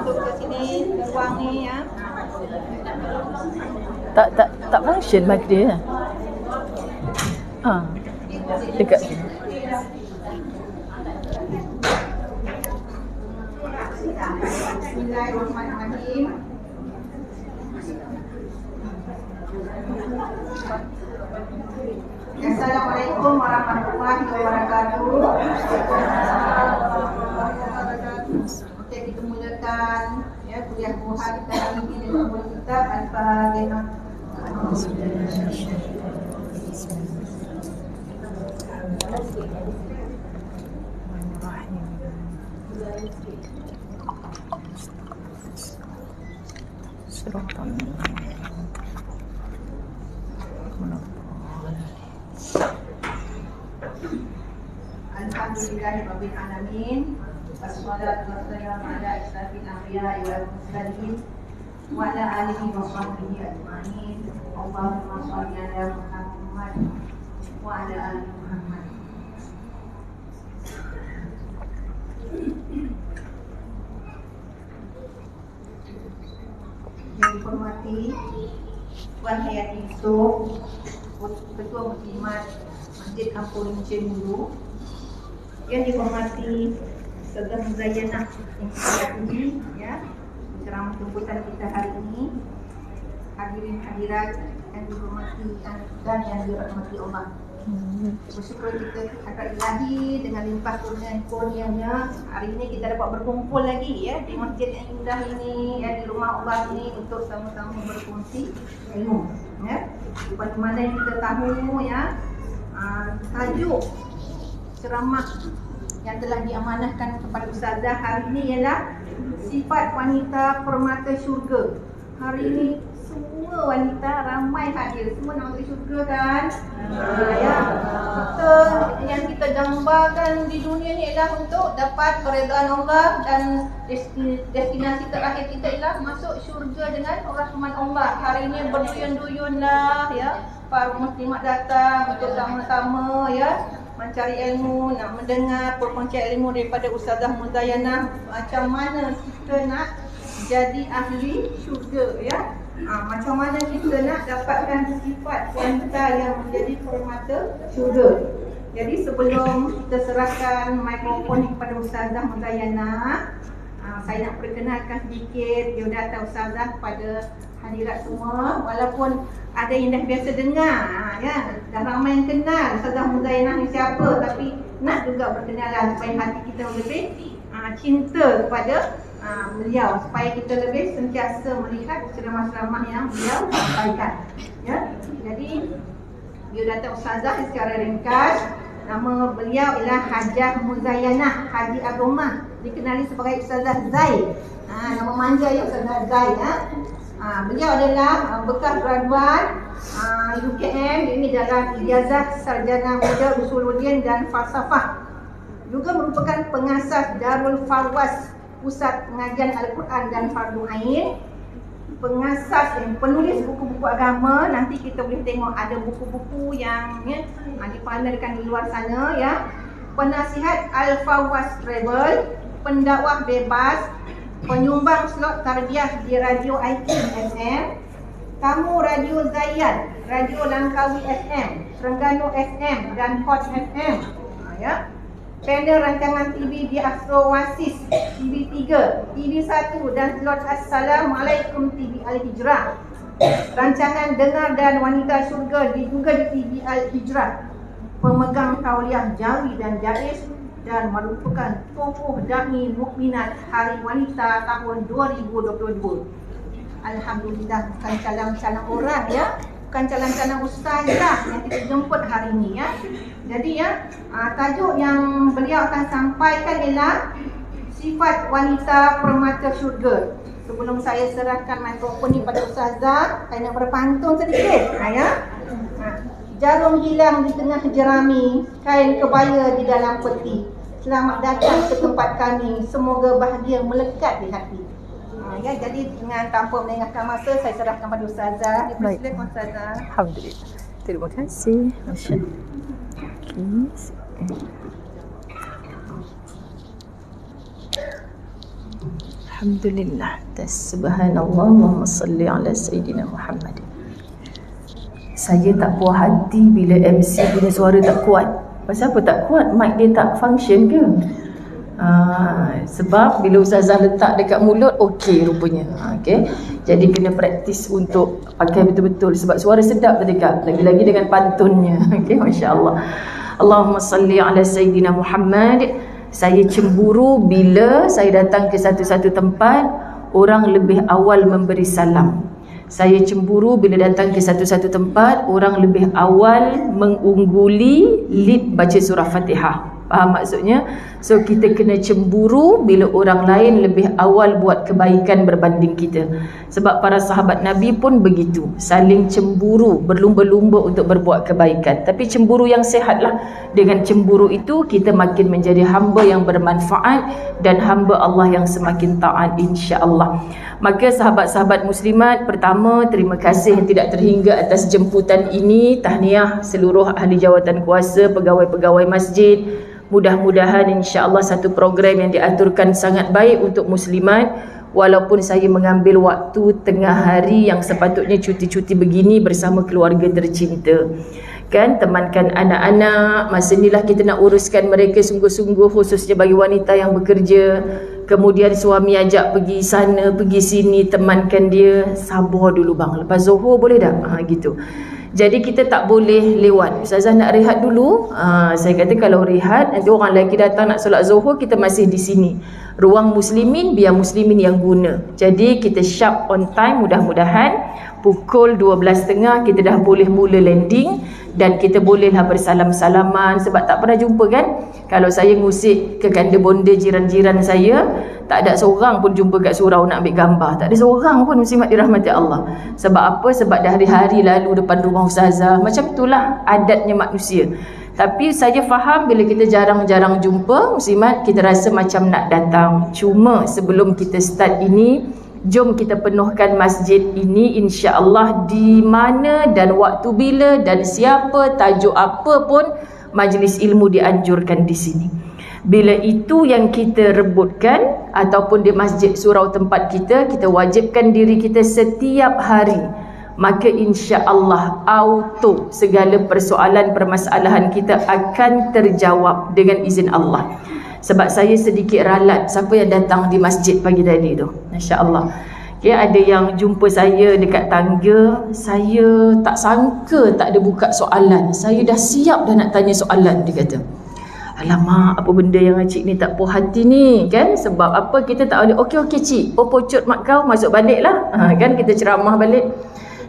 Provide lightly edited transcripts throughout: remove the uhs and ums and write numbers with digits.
Masuk ke sini, ke ruang ni ya. Tak function mic dia. Dekat sini. Bismillahirrahmanirrahim. Assalamualaikum warahmatullahi wabarakatuh. Okey, kita mulakan ya kuliah Duha kita hari ini dengan buku kitab Al-Fatihah. Alhamdulillahirabbil alamin. Wassalatu wassalamu ala asyrafil anbiya'i wal mursalin wa ala alihi wa sahbihi ajma'in. Allahumma shalli ala Muhammad wa ala ali Muhammad. Yang dihormati Tuan Hayati Yusof, Ketua Muslimat Masjid Kampung Encik Mulu, yang dihormati Ustazah Muzayanah yang kita puji ya, ceramah jemputan kita hari ini, hadirin hadirat yang dihormati dan yang dirahmati Allah. Bersyukur kita akan ilahi dengan limpah kurnia-nya hari ini kita dapat berkumpul lagi ya di masjid yang indah ini ya, di rumah Allah ini untuk sama-sama berkongsi ilmu ya. Di mana yang kita tahu ya, tajuk ceramah yang telah diamanahkan kepada Ustazah hari ini ialah sifat wanita permata syurga. Hari ini semua wanita ramai hadir, semua nak masuk syurga kan? Ya. Kita yang kita gambarkan di dunia ni ialah untuk dapat keredaan Allah dan destinasi terakhir kita ialah masuk syurga dengan rahmat Allah. Hari ini berduyun-duyunlah ya, para muslimat datang untuk sama-sama ya mencari ilmu, nak mendengar perkongsian ilmu daripada Ustazah Muzayanah macam mana kita nak jadi ahli syurga ya. Macam mana kita nak dapatkan sifat wanita yang menjadi permata syurga. Jadi sebelum kita serahkan mikrofon kepada Ustazah Muzayanah, saya nak perkenalkan sedikit biodata Ustazah kepada hadirat semua. Walaupun ada yang dah biasa dengar ya, dah ramai yang kenal Ustazah Muzayanah ni siapa, tapi nak juga berkenalan supaya hati kita lebih cinta kepada beliau, supaya kita lebih sentiasa melihat ceramah-ceramah yang beliau sampaikan ya. Jadi biodata Ustazah secara ringkas, nama beliau ialah Hajah Muzayanah Haji Agomah, dikenali sebagai Ustazah Zai. Nama manja ya, Ustazah Zai ya. Beliau adalah bekas graduan UKM, ini dalam ijazah sarjana muda usuluddin dan falsafah. Juga merupakan pengasas Darul Fawaz, Pusat Pengajian Al-Quran dan Fardu Ain. Pengasas dan penulis buku-buku agama. Nanti kita boleh tengok ada buku-buku yang ya, dipamerkan di luar sana ya. Penasihat Al-Fawaz Travel, pendakwah bebas, penyumbang slot tarbiyah di Radio IKIM FM, tamu Radio Zayan, Radio Langkawi FM, Terengganu FM dan Hot FM ya. Panel rancangan TV di Astro Oasis, TV3, TV1 dan slot Assalamualaikum TV Al-Hijrah. Rancangan Dengar dan Wanita Syurga juga di TV Al-Hijrah. Pemegang tauliah Jawi dan Jais dan merupakan tokoh dami mukminat Hari Wanita tahun 2022. Alhamdulillah, bukan calon-calon orang ya, bukan calon-calon ustazah yang kita jemput hari ini ya. Jadi ya, tajuk yang beliau akan sampaikan ialah sifat wanita permata syurga. Sebelum saya serahkan mikrofon ni pada ustazah, saya nak berpantun sedikit ya. Jarum hilang di tengah jerami, kain kebaya di dalam peti. Selamat datang ke tempat kami, semoga bahagia melekat di hati. Ya, jadi dengan tanpa melengahkan masa, saya serahkan pada ustazah. Silakan ustazah. Alhamdulillah. Terima kasih. Masya-Allah. Alhamdulillah. Subhanallah. Allahumma salli ala Sayyidina Muhammad. Saya tak puas hati bila MC punya suara tak kuat. Pasal apa tak kuat? Mic dia tak function ke? Sebab bila ustazah letak dekat mulut, okey rupanya. Okay. Jadi kena praktis untuk pakai betul-betul. Sebab suara sedap tadi Kak. Lagi-lagi dengan pantunnya. Okay, Masya Allah. Allahumma salli ala Sayyidina Muhammad. Saya cemburu bila saya datang ke satu-satu tempat, orang lebih awal memberi salam. Saya cemburu bila datang ke satu-satu tempat, orang lebih awal mengungguli lead baca surah Fatihah. Faham maksudnya? So kita kena cemburu bila orang lain lebih awal buat kebaikan berbanding kita. Sebab para sahabat Nabi pun begitu, saling cemburu, berlumba-lumba untuk berbuat kebaikan. Tapi cemburu yang sihatlah. Dengan cemburu itu kita makin menjadi hamba yang bermanfaat dan hamba Allah yang semakin taat, insya-Allah. Maka sahabat-sahabat muslimat, pertama terima kasih yang tidak terhingga atas jemputan ini. Tahniah seluruh ahli jawatan kuasa, pegawai-pegawai masjid. Mudah-mudahan insya-Allah satu program yang diaturkan sangat baik untuk muslimat. Walaupun saya mengambil waktu tengah hari yang sepatutnya cuti-cuti begini bersama keluarga tercinta, kan, temankan anak-anak. Masa inilah kita nak uruskan mereka sungguh-sungguh, khususnya bagi wanita yang bekerja. Kemudian suami ajak pergi sana, pergi sini, temankan dia. Sabar dulu bang, lepas Zuhur boleh tak? Gitu. Jadi kita tak boleh lewat. Ustazah nak rehat dulu. Saya kata kalau rehat, nanti orang lagi datang nak solat Zuhur, kita masih di sini. Ruang muslimin, biar muslimin yang guna. Jadi kita sharp on time, mudah-mudahan pukul 12.30 kita dah boleh mula landing. Dan kita bolehlah bersalam-salaman. Sebab tak pernah jumpa kan. Kalau saya ngusik ke kanda bonda jiran-jiran saya, tak ada seorang pun jumpa kat surau nak ambil gambar. Tak ada seorang pun muslimat dirahmati Allah. Sebab apa? Sebab dah hari-hari lalu depan rumah ustazah. Macam itulah adatnya manusia. Tapi saya faham bila kita jarang-jarang jumpa muslimat, kita rasa macam nak datang. Cuma sebelum kita start ini, jom kita penuhkan masjid ini, insya-Allah, di mana dan waktu bila dan siapa, tajuk apa pun, majlis ilmu dianjurkan di sini. Bila itu yang kita rebutkan, ataupun di masjid surau tempat kita wajibkan diri kita setiap hari, maka insya-Allah auto segala persoalan permasalahan kita akan terjawab dengan izin Allah. Sebab saya sedikit ralat siapa yang datang di masjid pagi tadi tu, masya-Allah. Okay, ada yang jumpa saya dekat tangga, saya tak sangka tak ada buka soalan. Saya dah siap dah nak tanya soalan, dia kata. Alamak, apa benda yang cik ni tak puas hati ni, kan? Sebab apa kita tak boleh, okey cik, pocut mak kau, masuk balik lah. Kan kita ceramah balik.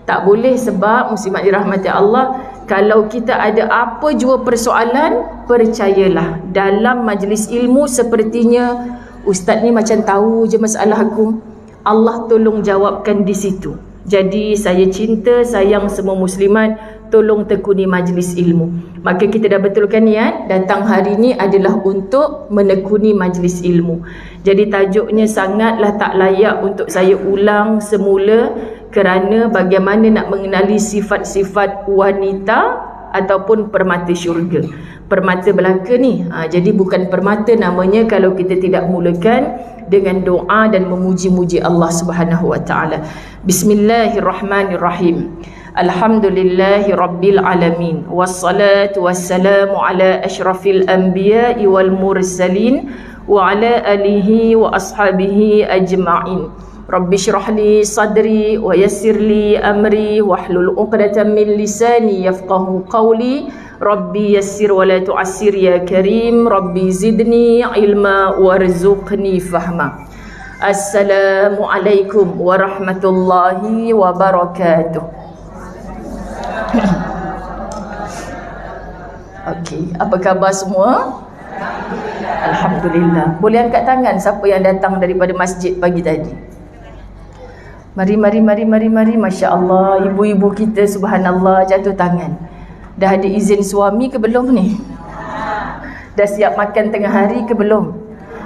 Tak boleh, sebab muslimat dirahmati Allah, kalau kita ada apa jua persoalan, percayalah, dalam majlis ilmu sepertinya ustaz ni macam tahu je masalah aku. Allah tolong jawabkan di situ. Jadi saya cinta, sayang semua muslimat, tolong tekuni majlis ilmu. Maka kita dah betulkan niat, datang hari ini adalah untuk menekuni majlis ilmu. Jadi tajuknya sangatlah tak layak untuk saya ulang semula, kerana bagaimana nak mengenali sifat-sifat wanita ataupun permata syurga. Permata belaka ni, jadi bukan permata namanya kalau kita tidak mulakan dengan doa dan memuji-muji Allah Subhanahu wa taala. Bismillahirrahmanirrahim. Alhamdulillahi rabbil alamin. Wassalatu wassalamu ala asyrafil anbiya'i wal mursalin wa ala alihi wa ashabihi ajma'in. Rabbi syrah li sadri wa yassir li amri wahlul 'uqdatam min lisani yafqahu qawli. Rabbi yassir wa la tu'assir ya karim. Rabbi zidni ilma warzuqni fahma. Assalamualaikum warahmatullahi wabarakatuh. Okey, apa khabar semua? Alhamdulillah. Boleh angkat tangan siapa yang datang daripada masjid pagi tadi? Mari. Masya Allah, ibu-ibu kita subhanallah jatuh tangan. Dah ada izin suami ke belum ni? Dah siap makan tengah hari ke belum?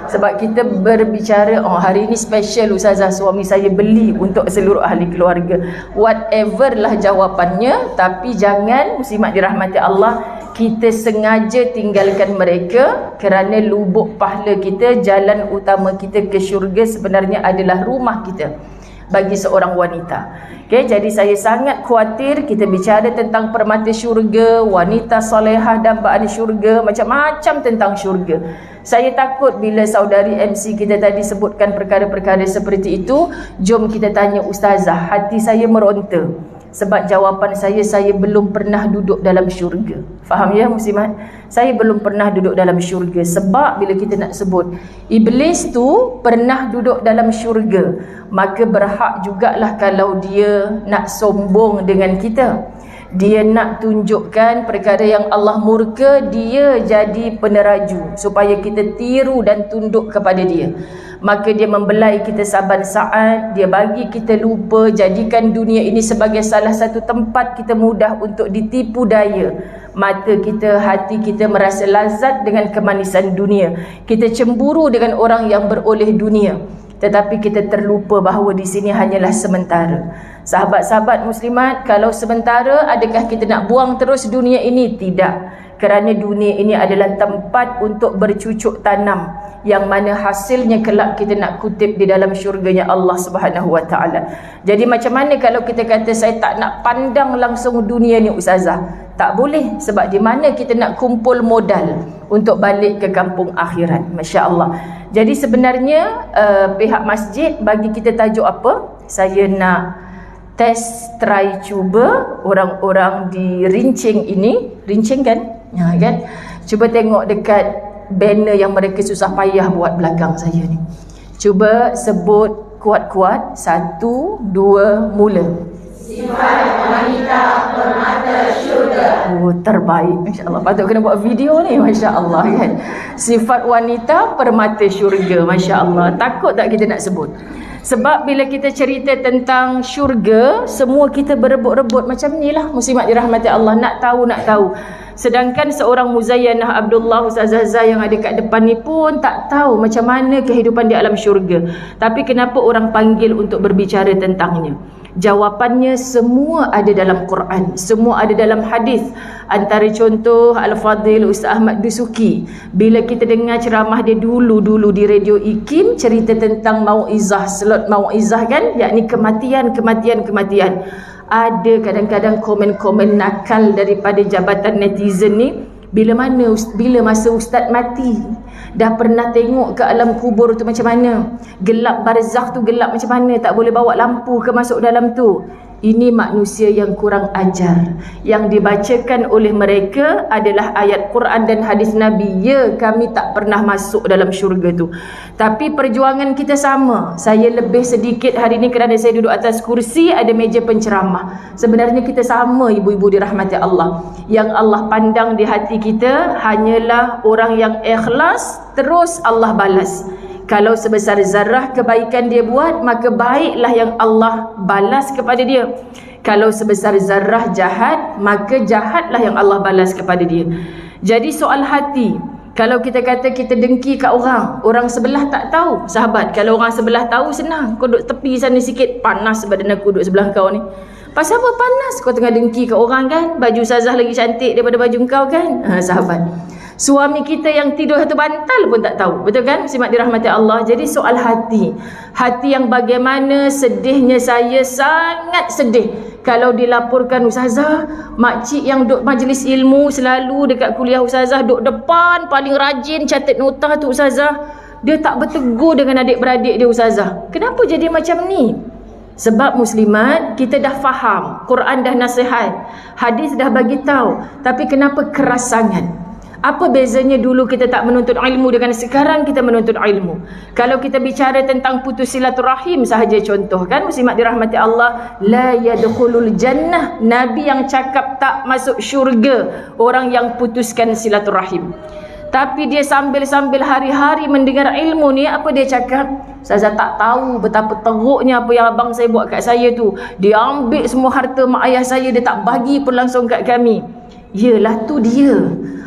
Sebab kita berbicara, hari ini special Ustazah, suami saya beli untuk seluruh ahli keluarga. Whatever lah jawapannya, tapi jangan, muslimat dirahmati Allah, kita sengaja tinggalkan mereka kerana lubuk pahala kita, jalan utama kita ke syurga sebenarnya adalah rumah kita bagi seorang wanita. Okay, jadi saya sangat khawatir kita bicara tentang permata syurga, wanita solehah dambaan syurga, macam-macam tentang syurga. Saya takut bila saudari MC kita tadi sebutkan perkara-perkara seperti itu, jom kita tanya Ustazah, hati saya meronta. Sebab jawapan saya belum pernah duduk dalam syurga. Faham ya muslimat? Saya belum pernah duduk dalam syurga. Sebab bila kita nak sebut Iblis tu pernah duduk dalam syurga, maka berhak jugalah kalau dia nak sombong dengan kita, dia nak tunjukkan perkara yang Allah murka, dia jadi peneraju supaya kita tiru dan tunduk kepada dia. Maka dia membelai kita saban saat, dia bagi kita lupa, jadikan dunia ini sebagai salah satu tempat kita mudah untuk ditipu daya. Mata kita, hati kita merasa lazat dengan kemanisan dunia. Kita cemburu dengan orang yang beroleh dunia, tetapi kita terlupa bahawa di sini hanyalah sementara. Sahabat-sahabat muslimat, kalau sementara, adakah kita nak buang terus dunia ini? Tidak. Kerana dunia ini adalah tempat untuk bercucuk tanam, yang mana hasilnya kelak kita nak kutip di dalam syurganya Allah Subhanahu Wa Taala. Jadi macam mana kalau kita kata saya tak nak pandang langsung dunia ni Ustazah? Tak boleh, sebab di mana kita nak kumpul modal untuk balik ke kampung akhirat. Masya Allah. Jadi sebenarnya pihak masjid bagi kita tajuk apa? Saya nak try cuba orang-orang di Rincing ini. Rincing kan? Ya kan? Cuba tengok dekat banner yang mereka susah payah buat belakang saya ni. Cuba sebut kuat-kuat. 1, 2, mula. Sifat wanita permata syurga. Oh, terbaik. Masya Allah. Patut kena buat video ni. Masya Allah kan. Sifat wanita permata syurga. Masya Allah. Takut tak kita nak sebut? Sebab bila kita cerita tentang syurga, semua kita berebut-rebut macam ni lah muslimat dirahmati Allah. Nak tahu. Sedangkan seorang Muzayyanah Abdullah, Ustazah Zah yang ada kat depan ni pun tak tahu macam mana kehidupan di alam syurga. Tapi kenapa orang panggil untuk berbicara tentangnya? Jawapannya semua ada dalam Quran, semua ada dalam hadis. Antara contoh Al-Fadhil Ustaz Ahmad Dusuki, bila kita dengar ceramah dia dulu di Radio IKIM, cerita tentang mauizah, slot mauizah kan, yakni kematian. Ada kadang-kadang komen-komen nakal daripada jabatan netizen ni, bila masa ustaz mati, dah pernah tengok ke alam kubur tu macam mana, gelap barzakh tu gelap macam mana, tak boleh bawa lampu ke masuk dalam tu. Ini manusia yang kurang ajar. Yang dibacakan oleh mereka adalah ayat Quran dan hadis Nabi. Ya, kami tak pernah masuk dalam syurga tu, tapi perjuangan kita sama. Saya lebih sedikit hari ni kerana saya duduk atas kursi, ada meja penceramah. Sebenarnya kita sama, ibu-ibu dirahmati Allah. Yang Allah pandang di hati kita hanyalah orang yang ikhlas, terus Allah balas. Kalau sebesar zarah kebaikan dia buat, maka baiklah yang Allah balas kepada dia. Kalau sebesar zarah jahat, maka jahatlah yang Allah balas kepada dia. Jadi soal hati, kalau kita kata kita dengki kat orang sebelah tak tahu. Sahabat, kalau orang sebelah tahu senang. Kau duduk tepi sana sikit, panas badan aku duduk sebelah kau ni. Pasal apa panas? Kau tengah dengki kat orang kan? Baju Ustazah lagi cantik daripada baju kau kan? Sahabat, suami kita yang tidur satu bantal pun tak tahu. Betul kan? Muslimat dirahmati Allah. Jadi soal hati. Hati yang bagaimana sedihnya saya, sangat sedih kalau dilaporkan Ustazah, makcik yang duduk majlis ilmu selalu dekat kuliah Ustazah, duduk depan, paling rajin catat nota tu Ustazah, dia tak bertegur dengan adik-beradik dia Ustazah. Kenapa jadi macam ni? Sebab muslimat, kita dah faham, Quran dah nasihat, hadis dah bagi tahu, tapi kenapa keras sangat? Apa bezanya dulu kita tak menuntut ilmu dengan sekarang kita menuntut ilmu? Kalau kita bicara tentang putus silaturahim sahaja contoh kan, muslimat dirahmati Allah, la yadkhulul jannah, Nabi yang cakap tak masuk syurga orang yang putuskan silaturahim. Tapi dia sambil-sambil hari-hari mendengar ilmu ni, apa dia cakap? Saya tak tahu betapa teruknya apa yang abang saya buat kat saya tu. Dia ambil semua harta mak ayah saya, dia tak bagi pun langsung kat kami. Yalah tu dia.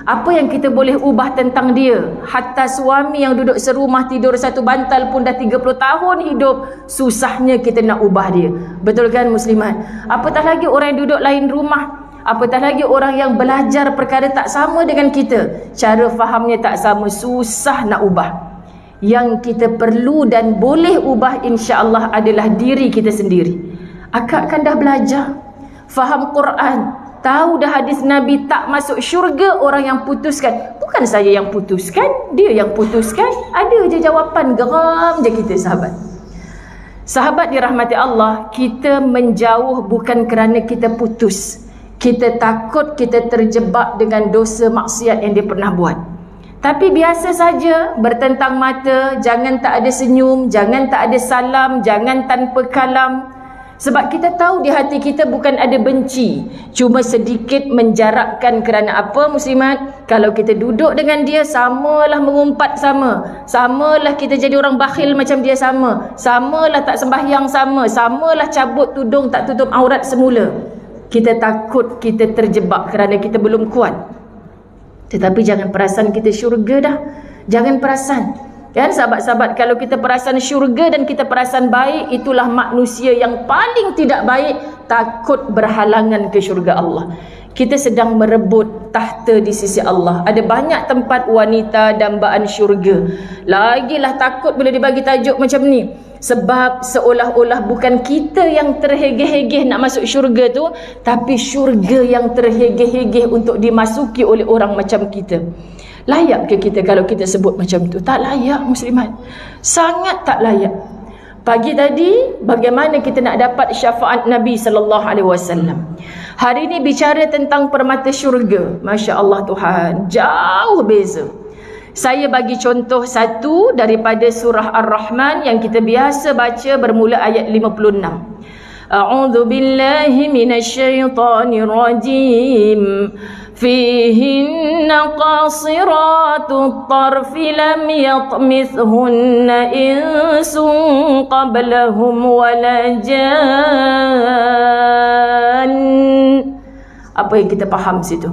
Apa yang kita boleh ubah tentang dia? Hatta suami yang duduk serumah tidur satu bantal pun dah 30 tahun hidup, susahnya kita nak ubah dia. Betul kan muslimat? Apatah lagi orang yang duduk lain rumah, apatah lagi orang yang belajar perkara tak sama dengan kita, cara fahamnya tak sama, susah nak ubah. Yang kita perlu dan boleh ubah insya-Allah adalah diri kita sendiri. Akak kan dah belajar, faham Quran, tahu dah hadis Nabi, tak masuk syurga orang yang putuskan. Bukan saya yang putuskan, dia yang putuskan. Ada je jawapan, geram je kita sahabat. Sahabat dirahmati Allah, kita menjauh bukan kerana kita putus. Kita takut kita terjebak dengan dosa maksiat yang dia pernah buat. Tapi biasa saja, bertentang mata, jangan tak ada senyum, jangan tak ada salam, jangan tanpa kalam. Sebab kita tahu di hati kita bukan ada benci, cuma sedikit menjarakkan. Kerana apa muslimat? Kalau kita duduk dengan dia, samalah mengumpat sama, samalah kita jadi orang bakhil macam dia sama, samalah tak sembahyang sama, samalah cabut tudung tak tutup aurat semula. Kita takut kita terjebak kerana kita belum kuat. Tetapi jangan perasan kita syurga dah. Jangan perasan. Kan sahabat-sahabat, kalau kita perasan syurga dan kita perasan baik, itulah manusia yang paling tidak baik, takut berhalangan ke syurga Allah. Kita sedang merebut tahta di sisi Allah. Ada banyak tempat wanita dambaan syurga. Lagilah takut bila dibagi tajuk macam ni. Sebab seolah-olah bukan kita yang terhegeh-hegeh nak masuk syurga tu, tapi syurga yang terhegeh-hegeh untuk dimasuki oleh orang macam kita. Layak ke kita kalau kita sebut macam tu? Tak layak muslimat. Sangat tak layak. Pagi tadi bagaimana kita nak dapat syafaat Nabi sallallahu alaihi wasallam. Hari ini bicara tentang permata syurga. Masya-Allah Tuhan, jauh beza. Saya bagi contoh satu daripada surah Ar-Rahman yang kita biasa baca bermula ayat 56. A'udzu billahi minasyaitonir rajim. Fihinna qasiratut tarfi lam yatmithunna insun qablahum wala jan. Apa yang kita faham situ?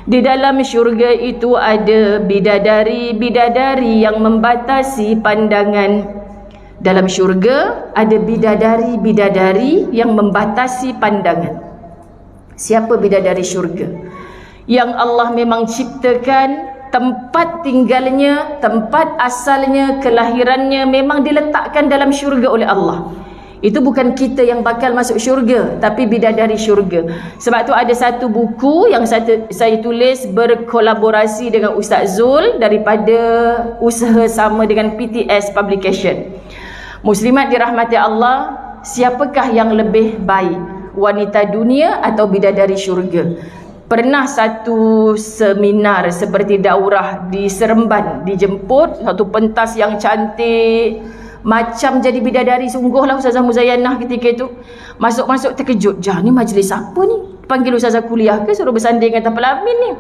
Di dalam syurga itu ada bidadari-bidadari yang membatasi pandangan. Dalam syurga ada bidadari-bidadari yang membatasi pandangan. Siapa bidadari syurga? Yang Allah memang ciptakan tempat tinggalnya, tempat asalnya, kelahirannya memang diletakkan dalam syurga oleh Allah. Itu bukan kita yang bakal masuk syurga, tapi bidadari syurga. Sebab tu ada satu buku yang saya tulis berkolaborasi dengan Ustaz Zul daripada usaha sama dengan PTS Publication. Muslimat dirahmati Allah, siapakah yang lebih baik? Wanita dunia atau bidadari syurga? Pernah satu seminar seperti daurah di Seremban, dijemput satu pentas yang cantik, macam jadi bidadari sungguhlah Ustazah Muzayyanah ketika itu. Masuk-masuk terkejut, "Jah, ni majlis apa ni? Panggil Ustazah kuliah ke suruh bersanding dengan pelamin ni?"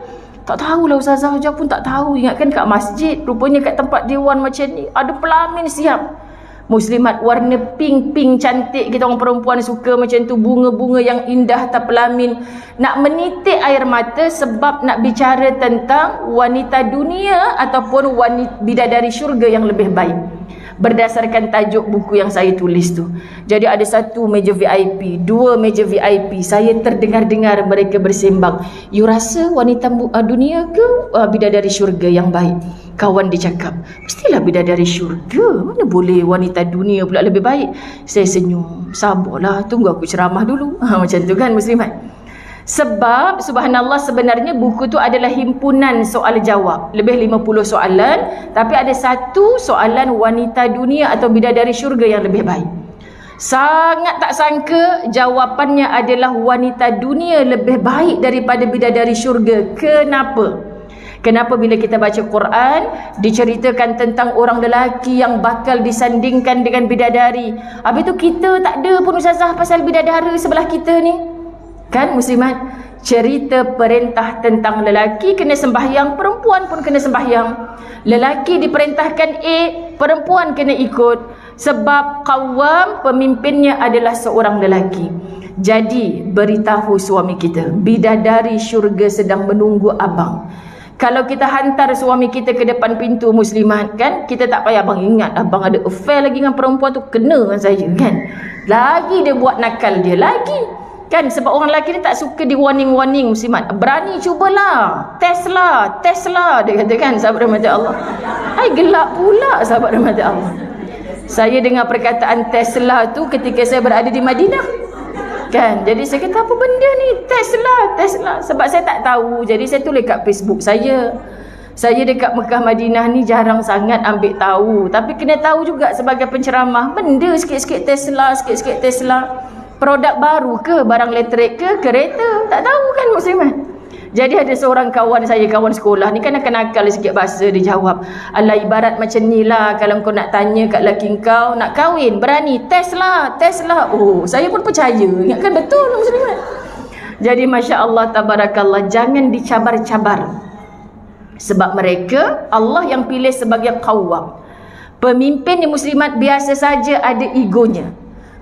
Tak tahulah Ustazah, Jah pun tak tahu. Ingatkan kat masjid, rupanya kat tempat dewan macam ni ada pelamin siap. Muslimat, warna pink cantik, kita orang perempuan suka macam tu, bunga-bunga yang indah atas pelamin. Nak menitik air mata sebab nak bicara tentang wanita dunia ataupun bidadari syurga yang lebih baik. Berdasarkan tajuk buku yang saya tulis tu. Jadi ada satu meja VIP, dua meja VIP. Saya terdengar-dengar mereka bersembang, "You rasa wanita dunia ke bidadari syurga yang baik?" Kawan dia cakap, "Mestilah bidadari syurga. Mana boleh wanita dunia pula lebih baik?" Saya senyum, "Sabarlah, tunggu aku ceramah dulu." Macam tu kan muslimat. Sebab subhanallah sebenarnya buku tu adalah himpunan soal jawab. Lebih 50 soalan, tapi ada satu soalan wanita dunia atau bidadari syurga yang lebih baik. Sangat tak sangka jawapannya adalah wanita dunia lebih baik daripada bidadari syurga. Kenapa? Kenapa bila kita baca Quran diceritakan tentang orang lelaki yang bakal disandingkan dengan bidadari, habis tu kita tak ada pun ustazah pasal bidadari sebelah kita ni, kan muslimat? Cerita perintah tentang lelaki kena sembahyang, perempuan pun kena sembahyang. Lelaki diperintahkan A, perempuan kena ikut, sebab qawwam pemimpinnya adalah seorang lelaki. Jadi beritahu suami kita, bidadari syurga sedang menunggu abang. Kalau kita hantar suami kita ke depan pintu muslimat, kan, kita tak payah, abang ingat abang ada affair lagi dengan perempuan tu, kena dengan saya, kan. Lagi dia buat nakal dia lagi, kan, sebab orang lelaki ni tak suka di warning muslimat. Berani cubalah, test lah dia kata, kan, sahabat rahmat Allah. Hai, gelak pula sahabat rahmat Allah. Saya dengar perkataan Tesla tu ketika saya berada di Madinah, kan. Jadi saya kata, apa benda ni Tesla, sebab saya tak tahu. Jadi saya tulis kat Facebook saya dekat Mekah Madinah ni jarang sangat ambil tahu, tapi kena tahu juga sebagai penceramah. Benda sikit-sikit Tesla, produk baru ke, barang elektrik ke, kereta, tak tahu, kan muslimat. Jadi ada seorang kawan saya, kawan sekolah ni, kan akan nakal sikit bahasa, dia jawab, alah ibarat macam ni lah, kalau kau nak tanya kat lelaki kau nak kahwin, berani Tesla. Oh, saya pun percaya, ingatkan betul muslimat. Jadi Masya Allah, tabarakallah, jangan dicabar-cabar, sebab mereka Allah yang pilih sebagai qawwam. Pemimpin di muslimat biasa saja ada egonya.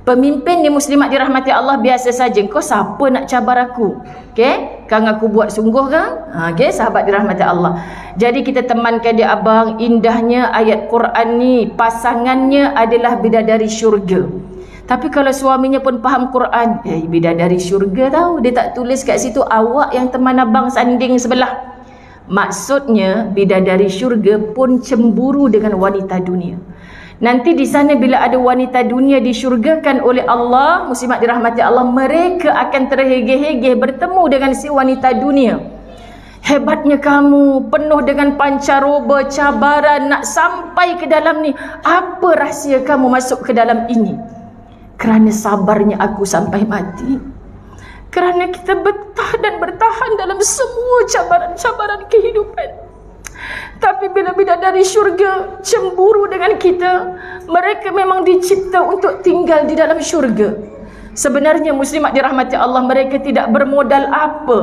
Pemimpin di muslimat dirahmati Allah biasa saja, kau siapa nak cabar aku, okey, kan aku buat sungguh kan, okey, sahabat dirahmati Allah. Jadi kita temankan dia, abang, indahnya ayat Quran ni, pasangannya adalah bidadari syurga. Tapi kalau suaminya pun faham Quran, bidadari syurga tahu, dia tak tulis kat situ awak yang teman abang sanding sebelah. Maksudnya bidadari syurga pun cemburu dengan wanita dunia. Nanti di sana bila ada wanita dunia disyurgakan oleh Allah, muslimat dirahmati Allah, mereka akan terhegeh-hegeh bertemu dengan si wanita dunia. Hebatnya kamu, penuh dengan pancaroba, cabaran, nak sampai ke dalam ni. Apa rahsia kamu masuk ke dalam ini? Kerana sabarnya aku sampai mati. Kerana kita betah dan bertahan dalam semua cabaran-cabaran kehidupan. Tapi bila bidadari syurga cemburu dengan kita, mereka memang dicipta untuk tinggal di dalam syurga. Sebenarnya muslimat dirahmati Allah, mereka tidak bermodal apa,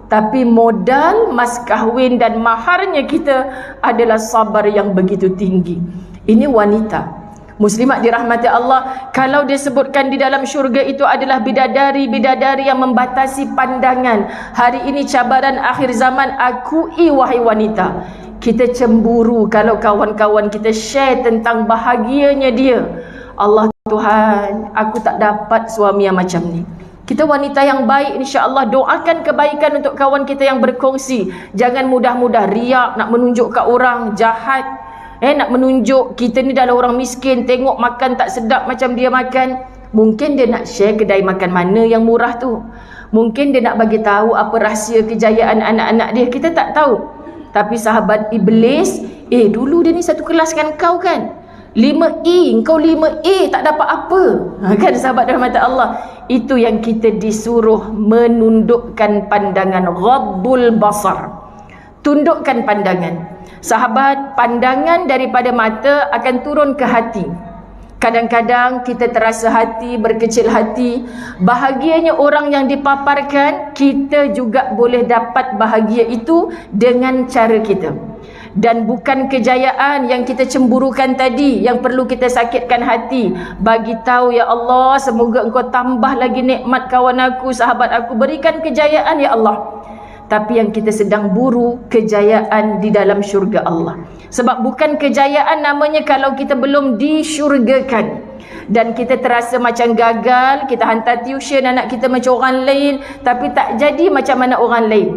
tapi modal mas kahwin dan maharnya kita adalah sabar yang begitu tinggi. Ini wanita muslimat dirahmati Allah. Kalau disebutkan di dalam syurga itu adalah bidadari-bidadari yang membatasi pandangan. Hari ini cabaran akhir zaman, akui wahai wanita, kita cemburu kalau kawan-kawan kita share tentang bahagianya dia. Allah Tuhan, aku tak dapat suami yang macam ni. Kita wanita yang baik, insya-Allah doakan kebaikan untuk kawan kita yang berkongsi. Jangan mudah-mudah riak, nak menunjuk kat orang jahat, nak menunjuk kita ni adalah orang miskin, tengok makan tak sedap macam dia makan. Mungkin dia nak share kedai makan mana yang murah tu. Mungkin dia nak bagi tahu apa rahsia kejayaan anak-anak dia, kita tak tahu. Tapi sahabat iblis, dulu dia ni satu kelas kan kau, kan, 5E, kau 5A tak dapat apa, kan sahabat rahmat Allah. Itu yang kita disuruh menundukkan pandangan, ghaddul basar, tundukkan pandangan. Sahabat, pandangan daripada mata akan turun ke hati. Kadang-kadang kita terasa hati berkecil hati. Bahagianya orang yang dipaparkan, kita juga boleh dapat bahagia itu dengan cara kita. Dan bukan kejayaan yang kita cemburukan tadi yang perlu kita sakitkan hati. Bagi tahu, ya Allah, semoga engkau tambah lagi nikmat kawan aku, sahabat aku, berikan kejayaan ya Allah. Tapi yang kita sedang buru kejayaan di dalam syurga Allah. Sebab bukan kejayaan namanya kalau kita belum disyurgakan. Dan kita terasa macam gagal, kita hantar tuition anak kita macam orang lain, tapi tak jadi macam mana orang lain.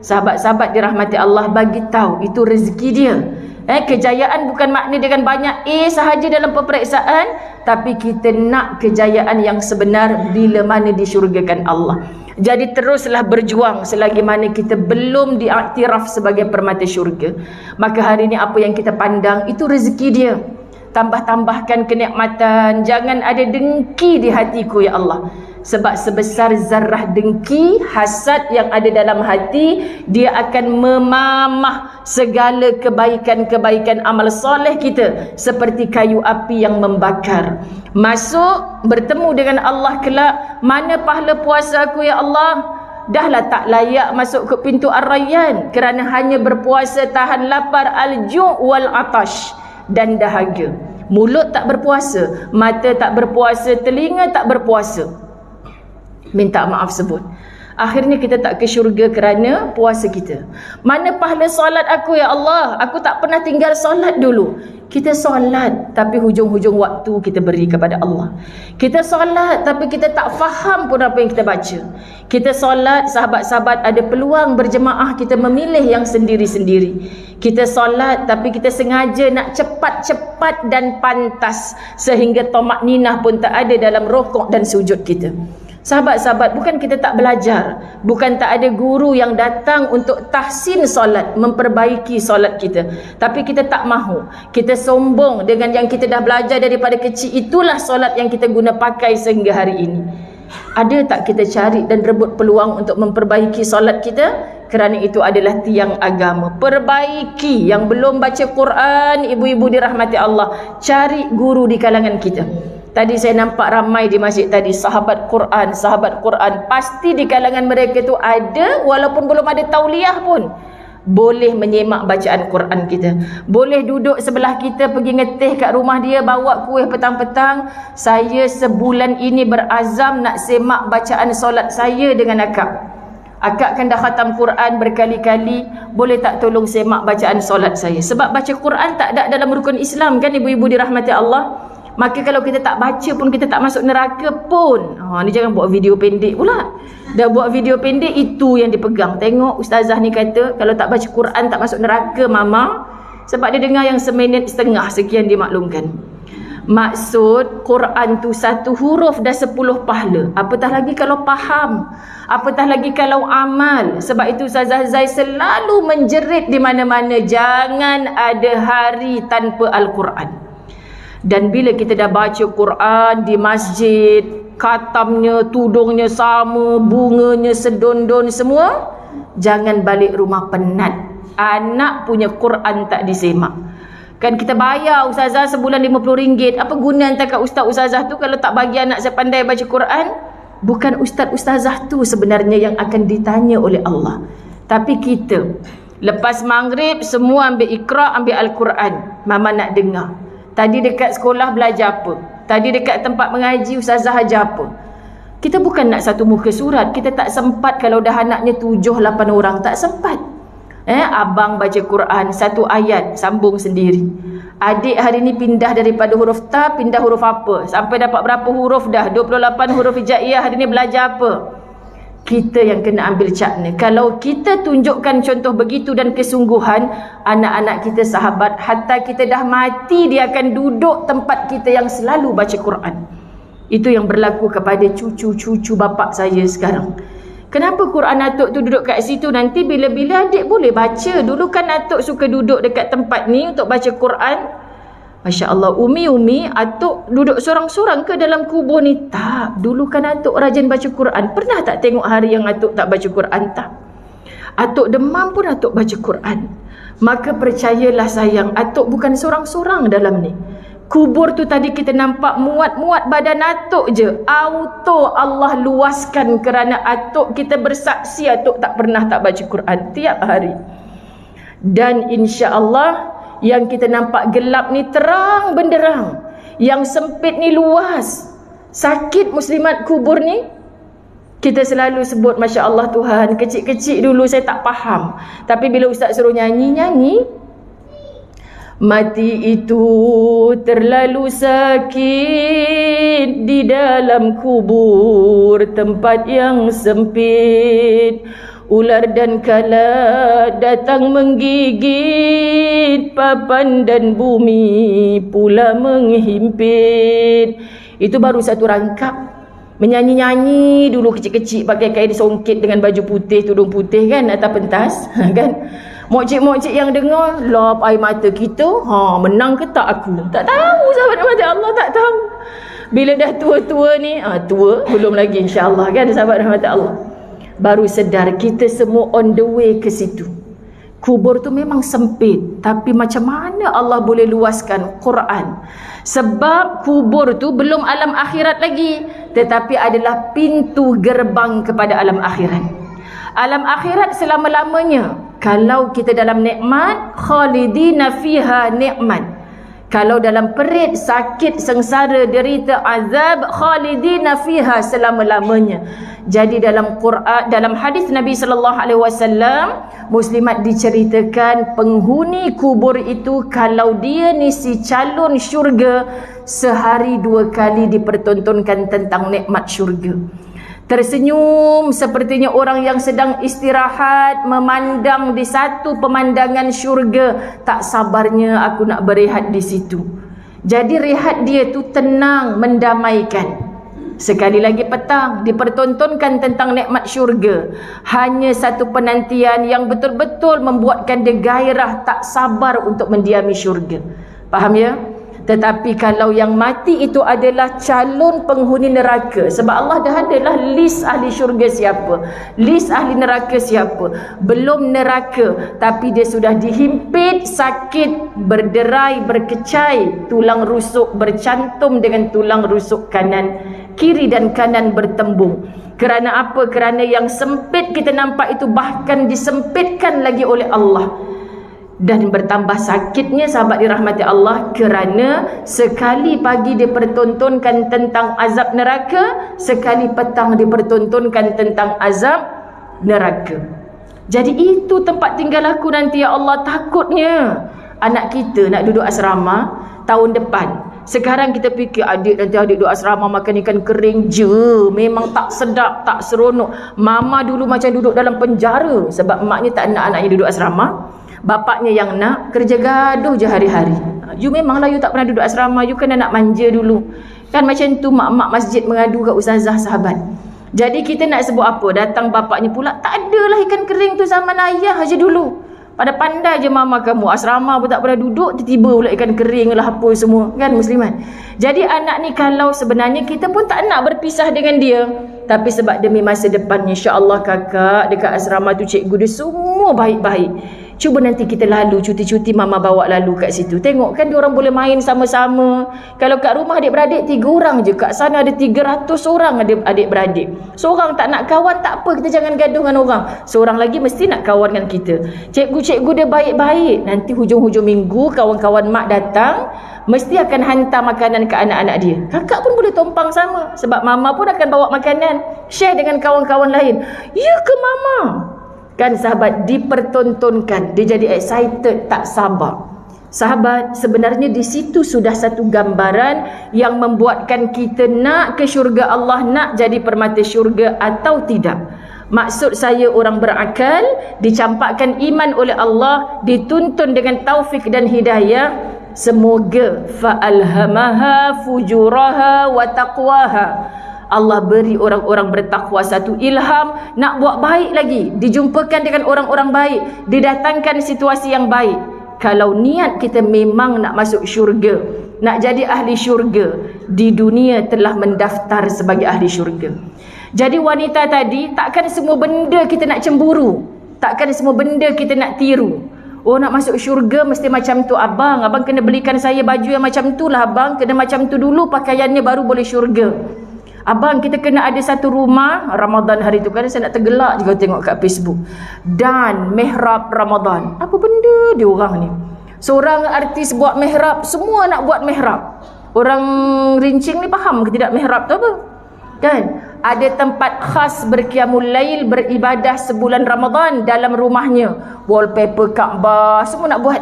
Sahabat-sahabat dirahmati Allah, bagi tahu itu rezeki dia. Kejayaan bukan makna dengan banyak A sahaja dalam peperiksaan, tapi kita nak kejayaan yang sebenar bila mana disyurgakan Allah. Jadi teruslah berjuang selagi mana kita belum diiktiraf sebagai permata syurga. Maka hari ini apa yang kita pandang itu rezeki dia. Tambah-tambahkan kenikmatan, jangan ada dengki di hatiku ya Allah. Sebab sebesar zarah dengki, hasad yang ada dalam hati, dia akan memamah segala kebaikan-kebaikan amal soleh kita seperti kayu api yang membakar. Masuk, bertemu dengan Allah kelak, mana pahala puasa aku ya Allah? Dahlah tak layak masuk ke pintu Ar-Rayyan kerana hanya berpuasa tahan lapar, al-ju' wal atash, dan dahaga. Mulut tak berpuasa, mata tak berpuasa, telinga tak berpuasa. Minta maaf sebut. Akhirnya kita tak ke syurga kerana puasa kita. Mana pahala solat aku ya Allah? Aku tak pernah tinggal solat dulu. Kita solat tapi hujung-hujung waktu kita beri kepada Allah. Kita solat tapi kita tak faham pun apa yang kita baca. Kita solat, sahabat-sahabat ada peluang berjemaah, kita memilih yang sendiri-sendiri. Kita solat tapi kita sengaja nak cepat-cepat dan pantas sehingga tamak ninah pun tak ada dalam rokok dan sujud kita. Sahabat-sahabat, bukan kita tak belajar, bukan tak ada guru yang datang untuk tahsin solat, memperbaiki solat kita, tapi kita tak mahu. Kita sombong dengan yang kita dah belajar daripada kecil, itulah solat yang kita guna pakai sehingga hari ini. Ada tak kita cari dan rebut peluang untuk memperbaiki solat kita? Kerana itu adalah tiang agama. Perbaiki. Yang belum baca Quran, ibu-ibu dirahmati Allah, cari guru di kalangan kita. Tadi saya nampak ramai di masjid tadi sahabat Quran, sahabat Quran. Pasti di kalangan mereka tu ada, walaupun belum ada tauliah pun, boleh menyemak bacaan Quran kita. Boleh duduk sebelah kita, pergi ngeteh kat rumah dia, bawa kuih petang-petang. Saya sebulan ini berazam nak semak bacaan solat saya dengan akak. Akak kan dah khatam Quran berkali-kali, boleh tak tolong semak bacaan solat saya? Sebab baca Quran tak ada dalam rukun Islam kan ibu-ibu dirahmati Allah. Maka kalau kita tak baca pun, kita tak masuk neraka pun. Ni jangan buat video pendek pula. Dah buat video pendek, itu yang dipegang. Tengok ustazah ni kata kalau tak baca Quran tak masuk neraka mama. Sebab dia dengar yang seminit setengah sekian dimaklumkan. Maksud Quran tu satu huruf dah 10 pahala. Apatah lagi kalau faham, apatah lagi kalau amal. Sebab itu Ustazah Zai selalu menjerit di mana-mana, jangan ada hari tanpa Al-Quran. Dan bila kita dah baca Quran di masjid, khatamnya, tudungnya sama, bunganya sedondon semua, jangan balik rumah penat. Anak punya Quran tak disemak. Kan kita bayar ustazah sebulan RM50. Apa guna hantar kat ustaz-ustazah tu kalau tak bagi anak saya pandai baca Quran? Bukan ustaz-ustazah tu sebenarnya yang akan ditanya oleh Allah. Tapi kita, lepas maghrib semua ambil Iqra, ambil Al-Quran. Mama nak dengar. Tadi dekat sekolah belajar apa? Tadi dekat tempat mengaji ustazah ajar apa? Kita bukan nak satu muka surat. Kita tak sempat kalau dah anaknya 7-8 orang. Tak sempat. Abang baca Quran satu ayat, sambung sendiri. Adik hari ni pindah daripada huruf ta, pindah huruf apa? Sampai dapat berapa huruf dah? 28 huruf hijaiyah. Hari ni belajar apa? Kita yang kena ambil cakna. Kalau kita tunjukkan contoh begitu dan kesungguhan, anak-anak kita sahabat, hatta kita dah mati, dia akan duduk tempat kita yang selalu baca Quran. Itu yang berlaku kepada cucu-cucu bapak saya sekarang. Kenapa Quran atuk tu duduk kat situ? Nanti bila-bila adik boleh baca. Dulu kan atuk suka duduk dekat tempat ni untuk baca Quran. Masya Allah, Umi atuk duduk sorang-sorang ke dalam kubur ni? Tak, dulu kan atuk rajin baca Quran. Pernah tak tengok hari yang atuk tak baca Quran? Tak. Atuk demam pun atuk baca Quran. Maka percayalah sayang, atuk bukan sorang-sorang dalam ni. Kubur tu tadi kita nampak muat-muat badan atuk je. Auto Allah luaskan kerana atuk kita bersaksi atuk tak pernah tak baca Quran tiap hari. Dan insya-Allah yang kita nampak gelap ni terang benderang, yang sempit ni luas. Sakit muslimat kubur ni. Kita selalu sebut Masya Allah Tuhan. Kecil-kecil dulu saya tak faham, tapi bila ustaz suruh nyanyi, mati itu terlalu sakit di dalam kubur, tempat yang sempit. Ular dan kala datang menggigit, papan dan bumi pula menghimpit. Itu baru satu rangkap. Menyanyi-nyanyi dulu kecil-kecil pakai kain songkit dengan baju putih, tudung putih kan, atas pentas kan. Mokcik-mokcik yang dengar, lop air mata kita, menang ke tak aku? Tak tahu sahabat mata Allah, tak tahu. Bila dah tua-tua ni, tua belum lagi insya-Allah kan sahabat rahmat Allah. Baru sedar kita semua on the way ke situ. Kubur tu memang sempit, tapi macam mana Allah boleh luaskan Quran? Sebab kubur tu belum alam akhirat lagi, tetapi adalah pintu gerbang kepada alam akhirat. Alam akhirat selama-lamanya, kalau kita dalam nikmat, khalidina fiha nikmat. Kalau dalam perit, sakit, sengsara, derita, azab, khalidina fiha selama-lamanya. Jadi dalam Quran, dalam hadis Nabi sallallahu alaihi wasallam, muslimat diceritakan penghuni kubur itu kalau dia ni si calon syurga, sehari 2 kali dipertontonkan tentang nikmat syurga. Tersenyum sepertinya orang yang sedang istirahat memandang di satu pemandangan syurga. Tak sabarnya aku nak berehat di situ. Jadi rehat dia tu tenang, mendamaikan. Sekali lagi petang dipertontonkan tentang nikmat syurga. Hanya satu penantian yang betul-betul membuatkan dia gairah, tak sabar untuk mendiami syurga. Faham ya? Tetapi kalau yang mati itu adalah calon penghuni neraka, sebab Allah dah adalah list ahli syurga siapa, list ahli neraka siapa. Belum neraka, tapi dia sudah dihimpit, sakit, berderai, berkecai, tulang rusuk bercantum dengan tulang rusuk kanan, kiri dan kanan bertembung. Kerana apa? Kerana yang sempit kita nampak itu bahkan disempitkan lagi oleh Allah. Dan bertambah sakitnya sahabat dirahmati Allah, kerana sekali pagi dipertontonkan tentang azab neraka, sekali petang dipertontonkan tentang azab neraka. Jadi itu tempat tinggal aku nanti ya Allah. Takutnya anak kita nak duduk asrama tahun depan. Sekarang kita fikir adik nanti adik duduk asrama makan ikan kering je, memang tak sedap, tak seronok. Mama dulu macam duduk dalam penjara sebab maknya tak nak anaknya duduk asrama. Bapaknya yang nak, kerja gaduh je hari-hari. You memanglah you tak pernah duduk asrama, you kena nak manja dulu. Kan macam tu mak-mak masjid mengadu kat ustazah sahabat. Jadi kita nak sebut apa? Datang bapaknya pula, tak adalah ikan kering tu zaman ayah aja dulu. Pada pandai je mama kamu, asrama pun tak pernah duduk, tiba-tiba pula ikan kering lah apa semua. Kan muslimat? Jadi anak ni kalau sebenarnya kita pun tak nak berpisah dengan dia, tapi sebab demi masa depan, insya-Allah kakak dekat asrama tu cikgu dia semua baik-baik. Cuba nanti kita lalu cuti-cuti mama bawa lalu kat situ. Tengok kan diorang boleh main sama-sama. Kalau kat rumah adik-beradik 3 orang je, kat sana ada 300 orang adik-beradik. Seorang tak nak kawan, tak apa, kita jangan gaduh dengan orang. Seorang lagi mesti nak kawan dengan kita. Cikgu-cikgu dia baik-baik. Nanti hujung-hujung minggu kawan-kawan mak datang, mesti akan hantar makanan ke anak-anak dia. Kakak pun boleh tompang sama, sebab mama pun akan bawa makanan, share dengan kawan-kawan lain. Ya ke mama? Kan sahabat, dipertontonkan, dia jadi excited, tak sabar. Sahabat, sebenarnya di situ sudah satu gambaran yang membuatkan kita nak ke syurga Allah, nak jadi permata syurga atau tidak. Maksud saya orang berakal, dicampakkan iman oleh Allah, dituntun dengan taufik dan hidayah. Semoga fa'alhamaha fujuraha wa taqwaha. Allah beri orang-orang bertakwa satu ilham nak buat baik lagi, dijumpakan dengan orang-orang baik, didatangkan situasi yang baik. Kalau niat kita memang nak masuk syurga, nak jadi ahli syurga, di dunia telah mendaftar sebagai ahli syurga. Jadi wanita tadi, takkan semua benda kita nak cemburu, takkan semua benda kita nak tiru. Oh, nak masuk syurga mesti macam tu abang, abang kena belikan saya baju yang macam tu lah abang, kena macam tu dulu pakaiannya baru boleh syurga. Abang, kita kena ada satu rumah Ramadan hari tu, kan saya nak tergelak juga tengok kat Facebook. Dan mihrab Ramadan. Apa benda dia orang ni? Seorang artis buat mihrab, semua nak buat mihrab. Orang rincing ni faham ke tidak mihrab tu apa? Kan? Ada tempat khas berqiyamul lail, beribadah sebulan Ramadan dalam rumahnya. Wallpaper Kaabah, semua nak buat.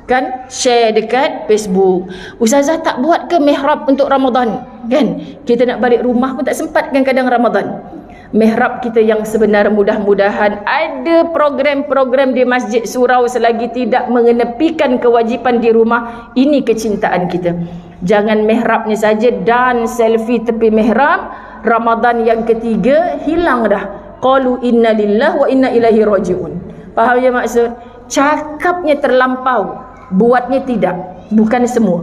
Kan? Share dekat Facebook. Ustazah tak buat ke mihrab untuk Ramadan? Kan? Kita nak balik rumah pun tak sempat kan kadang Ramadan. Mihrab kita yang sebenar, mudah-mudahan ada program-program di Masjid Surau selagi tidak mengenepikan kewajipan di rumah. Ini kecintaan kita. Jangan mihrabnya saja dan selfie tepi mihrab. Ramadan yang ketiga hilang dah. Qalu inna lillahi wa inna ilaihi raji'un. Faham ya maksud? Cakapnya terlampau, buatnya tidak. Bukan semua.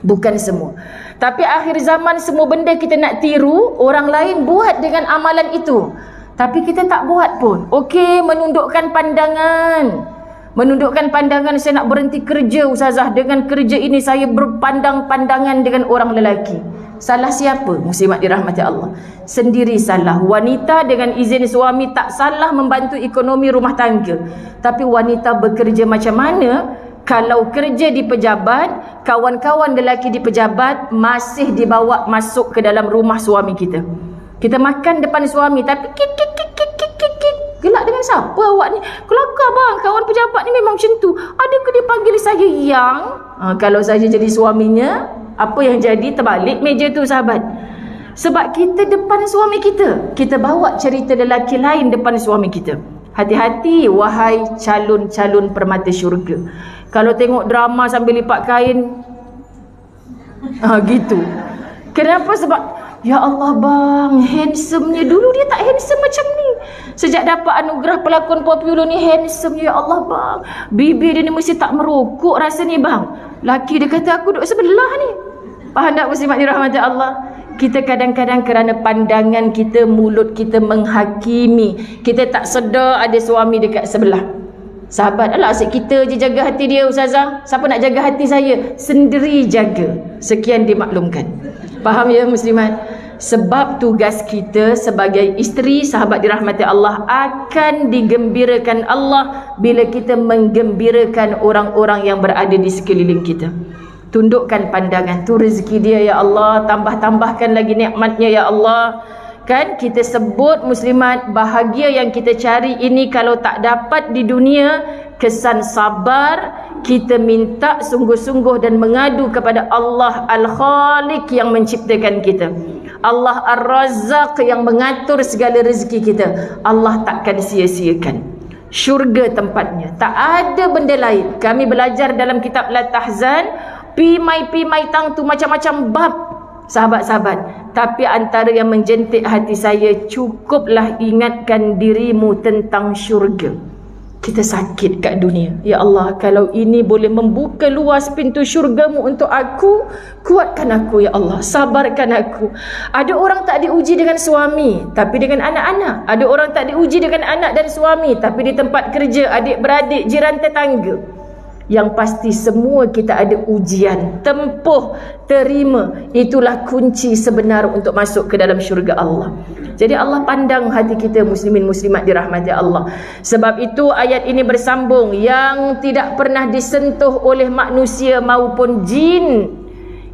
Bukan semua. Tapi akhir zaman semua benda kita nak tiru, orang lain buat dengan amalan itu. Tapi kita tak buat pun. Okey, menundukkan pandangan. Menundukkan pandangan, saya nak berhenti kerja Ustazah. Dengan kerja ini saya berpandang-pandangan dengan orang lelaki. Salah siapa? Muslimat dirahmati Allah. Sendiri salah. Wanita dengan izin suami tak salah membantu ekonomi rumah tangga. Tapi wanita bekerja macam mana? Kalau kerja di pejabat, kawan-kawan lelaki di pejabat masih dibawa masuk ke dalam rumah suami kita. Kita makan depan suami tapi kik. Gelak dengan siapa awak ni? Kelakar bang, kawan pejabat ni memang macam tu. Adakah dia panggil saya yang? Kalau saya jadi suaminya, apa yang jadi? Terbalik meja tu sahabat. Sebab kita depan suami kita, kita bawa cerita lelaki lain depan suami kita. Hati-hati wahai calon-calon permata syurga. Kalau tengok drama sambil lipat kain, gitu. Kenapa? Sebab ya Allah bang, handsome-nya. Dulu dia tak handsome macam ni. Sejak dapat anugerah pelakon popular ni, handsome-nya. Ya Allah bang, bibir dia ni mesti tak merokok rasa ni bang. Laki dia kata aku duduk sebelah ni. Faham tak muslimat dirahmati Allah? Kita kadang-kadang kerana pandangan kita, mulut kita menghakimi, kita tak sedar ada suami dekat sebelah. Sahabat, alah asyik kita je jaga hati dia Ustazah. Siapa nak jaga hati saya? Sendiri jaga. Sekian dimaklumkan. Faham ya muslimat? Sebab tugas kita sebagai isteri, sahabat dirahmati Allah, akan digembirakan Allah bila kita menggembirakan orang-orang yang berada di sekeliling kita. Tundukkan pandangan, tu rezeki dia ya Allah, tambah-tambahkan lagi nikmatnya ya Allah. Kan kita sebut muslimat, bahagia yang kita cari ini kalau tak dapat di dunia, kesan sabar, kita minta sungguh-sungguh dan mengadu kepada Allah Al-Khaliq yang menciptakan kita, Allah Ar-Razzaq yang mengatur segala rezeki kita. Allah takkan sia-siakan. Syurga tempatnya, tak ada benda lain. Kami belajar dalam kitab La Tahzan, pimai tang tu macam-macam bab sahabat-sahabat. Tapi antara yang menjentik hati saya, cukuplah ingatkan dirimu tentang syurga. Kita sakit kat dunia. Ya Allah, kalau ini boleh membuka luas pintu syurgamu untuk aku, kuatkan aku ya Allah, sabarkan aku. Ada orang tak diuji dengan suami, tapi dengan anak-anak. Ada orang tak diuji dengan anak dan suami, tapi di tempat kerja, adik-beradik, jiran tetangga. Yang pasti semua kita ada ujian, tempuh, terima. Itulah kunci sebenar untuk masuk ke dalam syurga Allah. Jadi Allah pandang hati kita muslimin muslimat dirahmati Allah. Sebab itu ayat ini bersambung, yang tidak pernah disentuh oleh manusia maupun jin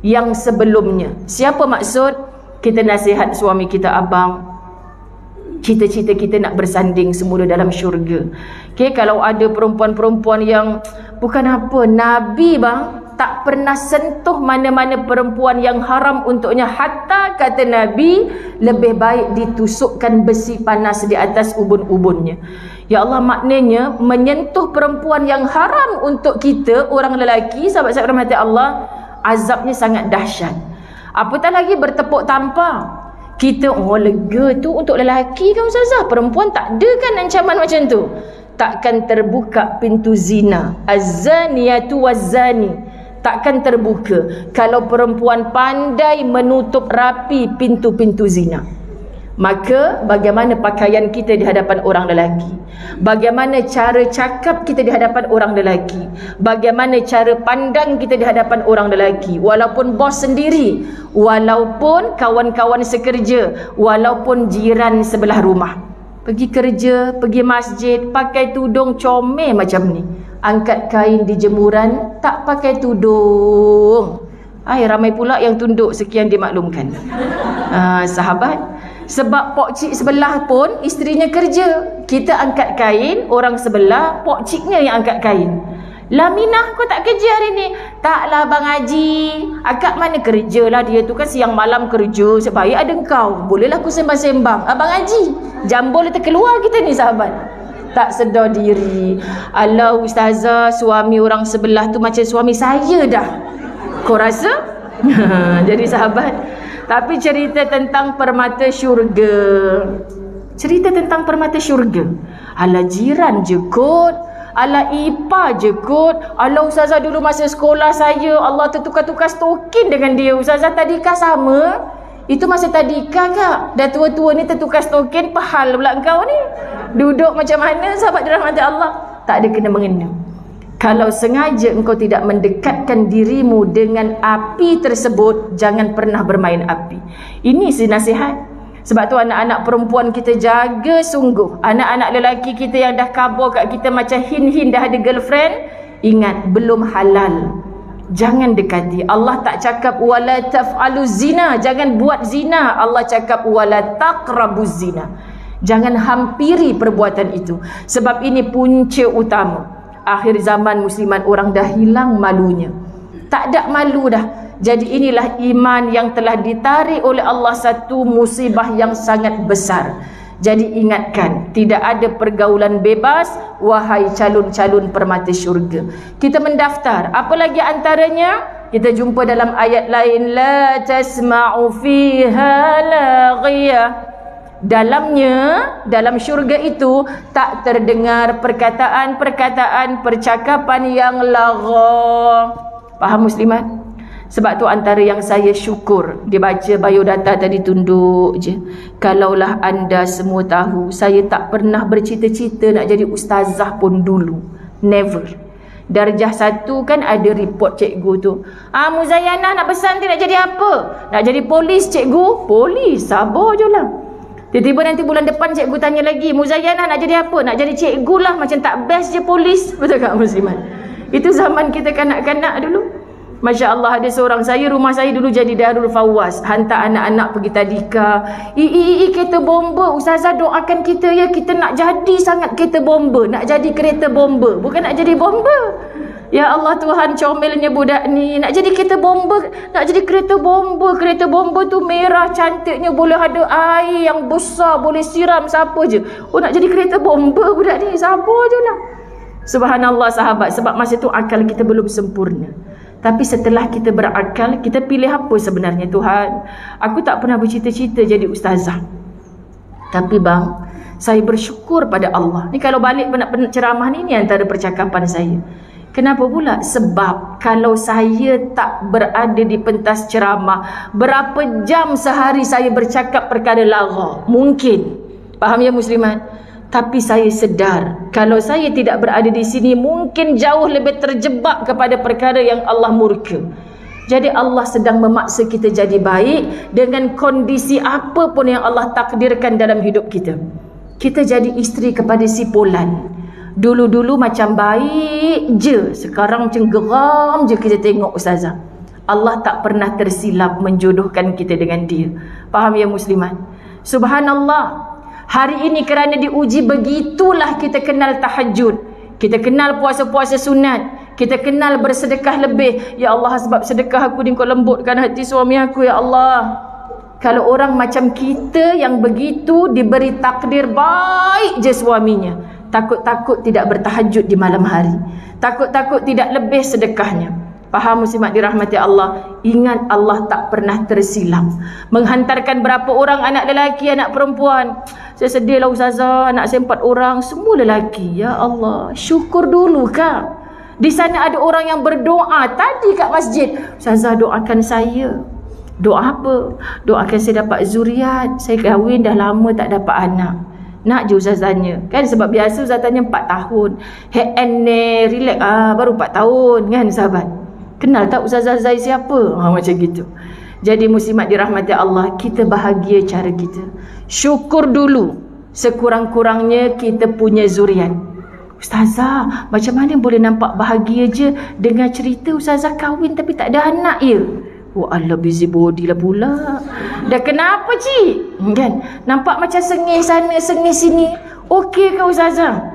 yang sebelumnya. Siapa maksud? Kita nasihat suami kita, abang, cita-cita kita nak bersanding semula dalam syurga. Okay, kalau ada perempuan-perempuan yang bukan apa, Nabi bang tak pernah sentuh mana-mana perempuan yang haram untuknya. Hatta kata Nabi, lebih baik ditusukkan besi panas di atas ubun-ubunnya. Ya Allah, maknanya menyentuh perempuan yang haram untuk kita, orang lelaki, sahabat-sahabat rahmati Allah, azabnya sangat dahsyat. Apatah lagi bertepuk tampar. Kita, oh lega tu untuk lelaki kan Ustazah, perempuan tak ada kan ancaman macam tu. Takkan terbuka pintu zina. Az-zaniyatu waz-zani. Takkan terbuka kalau perempuan pandai menutup rapi pintu-pintu zina. Maka bagaimana pakaian kita di hadapan orang lelaki? Bagaimana cara cakap kita di hadapan orang lelaki? Bagaimana cara pandang kita di hadapan orang lelaki? Walaupun bos sendiri, walaupun kawan-kawan sekerja, walaupun jiran sebelah rumah. Pergi kerja, pergi masjid, pakai tudung comel macam ni. Angkat kain di jemuran, tak pakai tudung. Ramai pula yang tunduk, sekian dimaklumkan. Sahabat, sebab pokcik sebelah pun isterinya kerja. Kita angkat kain, orang sebelah, pokciknya yang angkat kain. Laminah, kau tak kerja hari ni? Taklah Bang Haji, akak mana kerja lah, dia tu kan siang malam kerja. Sebaik ada engkau, bolehlah aku sembang-sembang. Abang Haji, jambul terkeluar kita ni sahabat. Tak sedar diri. Alah Ustazah, suami orang sebelah tu macam suami saya dah. Kau rasa? Jadi sahabat, tapi cerita tentang permata syurga. Cerita tentang permata syurga. Alah jiran je kot. Ala IPA je kot. Ala ustazah dulu masa sekolah saya, Allah tertukar-tukar stokin dengan dia. Ustazah tadika sama. Itu masa tadika kak. Dah tua-tua ni tertukar stokin, pahal pula engkau ni. Duduk macam mana sahabat dirahmati Allah? Tak ada kena mengena. Kalau sengaja engkau tidak mendekatkan dirimu dengan api tersebut, jangan pernah bermain api. Ini nasihat. Sebab tu anak-anak perempuan kita jaga sungguh. Anak-anak lelaki kita yang dah kabur kat kita macam hin-hin dah ada girlfriend, ingat belum halal. Jangan dekati. Allah tak cakap wala taf'alu zina, jangan buat zina. Allah cakap wala taqrabuz zina. Jangan hampiri perbuatan itu. Sebab ini punca utama. Akhir zaman muslimat orang dah hilang malunya. Tak ada malu dah. Jadi inilah iman yang telah ditarik oleh Allah, satu musibah yang sangat besar. Jadi ingatkan, tidak ada pergaulan bebas, wahai calon-calon permata syurga. Kita mendaftar. Apa lagi antaranya? Kita jumpa dalam ayat lain, la tasma'u fiha laghiyah. Dalam syurga itu tak terdengar perkataan-perkataan, percakapan yang lagha. Faham muslimat? Sebab tu antara yang saya syukur, dia baca biodata tadi tunduk je. Kalaulah anda semua tahu, saya tak pernah bercita-cita nak jadi ustazah pun dulu. Never. Darjah 1 kan ada report cikgu tu. Muzayanah nak pesan dia nak jadi apa? Nak jadi polis cikgu? Polis, sabar je lah. Tiba-tiba nanti bulan depan cikgu tanya lagi, Muzayanah nak jadi apa? Nak jadi cikgu lah, macam tak best je polis. Betul tak muslimat? Itu zaman kita kanak-kanak dulu. Masya Allah, ada seorang saya, rumah saya dulu jadi Darul Fawaz, hantar anak-anak pergi tadika. Kereta bomba, ustazah doakan kita ya, kita nak jadi sangat kereta bomba, nak jadi kereta bomba, bukan nak jadi bomba. Ya Allah Tuhan, comelnya budak ni, nak jadi kereta bomba, nak jadi kereta bomba. Kereta bomba tu merah cantiknya, boleh ada air yang besar, boleh siram siapa je. Oh, nak jadi kereta bomba budak ni, sabar je lah. Subhanallah sahabat, sebab masa tu akal kita belum sempurna. Tapi setelah kita berakal, kita pilih apa sebenarnya? Tuhan, aku tak pernah bercita-cita jadi ustazah. Tapi bang, saya bersyukur pada Allah. Ni kalau balik penat-penat ceramah ni antara percakapan saya. Kenapa pula? Sebab kalau saya tak berada di pentas ceramah, berapa jam sehari saya bercakap perkara lagha? Mungkin. Faham ya muslimat? Tapi saya sedar, kalau saya tidak berada di sini, mungkin jauh lebih terjebak kepada perkara yang Allah murka. Jadi Allah sedang memaksa kita jadi baik dengan kondisi apa pun yang Allah takdirkan dalam hidup kita. Kita jadi isteri kepada si Polan. Dulu-dulu macam baik je, sekarang macam geram je kita tengok ustazah. Allah tak pernah tersilap menjodohkan kita dengan dia. Faham ya muslimat? Subhanallah. Hari ini kerana diuji, begitulah kita kenal tahajud, kita kenal puasa-puasa sunat, kita kenal bersedekah lebih. Ya Allah, sebab sedekah aku ni kau lembutkan hati suami aku ya Allah. Kalau orang macam kita yang begitu diberi takdir baik je suaminya, takut-takut tidak bertahajud di malam hari, takut-takut tidak lebih sedekahnya. Faham muslimat dirahmati Allah? Ingat, Allah tak pernah tersilap. Menghantarkan berapa orang anak lelaki, anak perempuan. Saya sedih lah ustazah, anak saya 4 orang, semua lelaki. Ya Allah, syukur dulu kak. Di sana ada orang yang berdoa tadi kat masjid, ustazah doakan saya. Doa apa? Doakan saya dapat zuriat. Saya kahwin dah lama tak dapat anak. Nak je ustazahnya. Kan sebab biasa ustazahnya 4 tahun. Head and neck, relax. Baru 4 tahun kan sahabat. Kenal tak Ustazah Zai siapa? Macam gitu. Jadi muslimat dirahmati Allah, kita bahagia cara kita. Syukur dulu. Sekurang-kurangnya kita punya zuriat. Ustazah, macam mana boleh nampak bahagia je dengar cerita Ustazah kahwin tapi tak ada anak ya? Oh Allah, busy body lah pula. Dah kenapa cik? Kan? Nampak macam sengih sana, sengih sini. Okey ke Ustazah?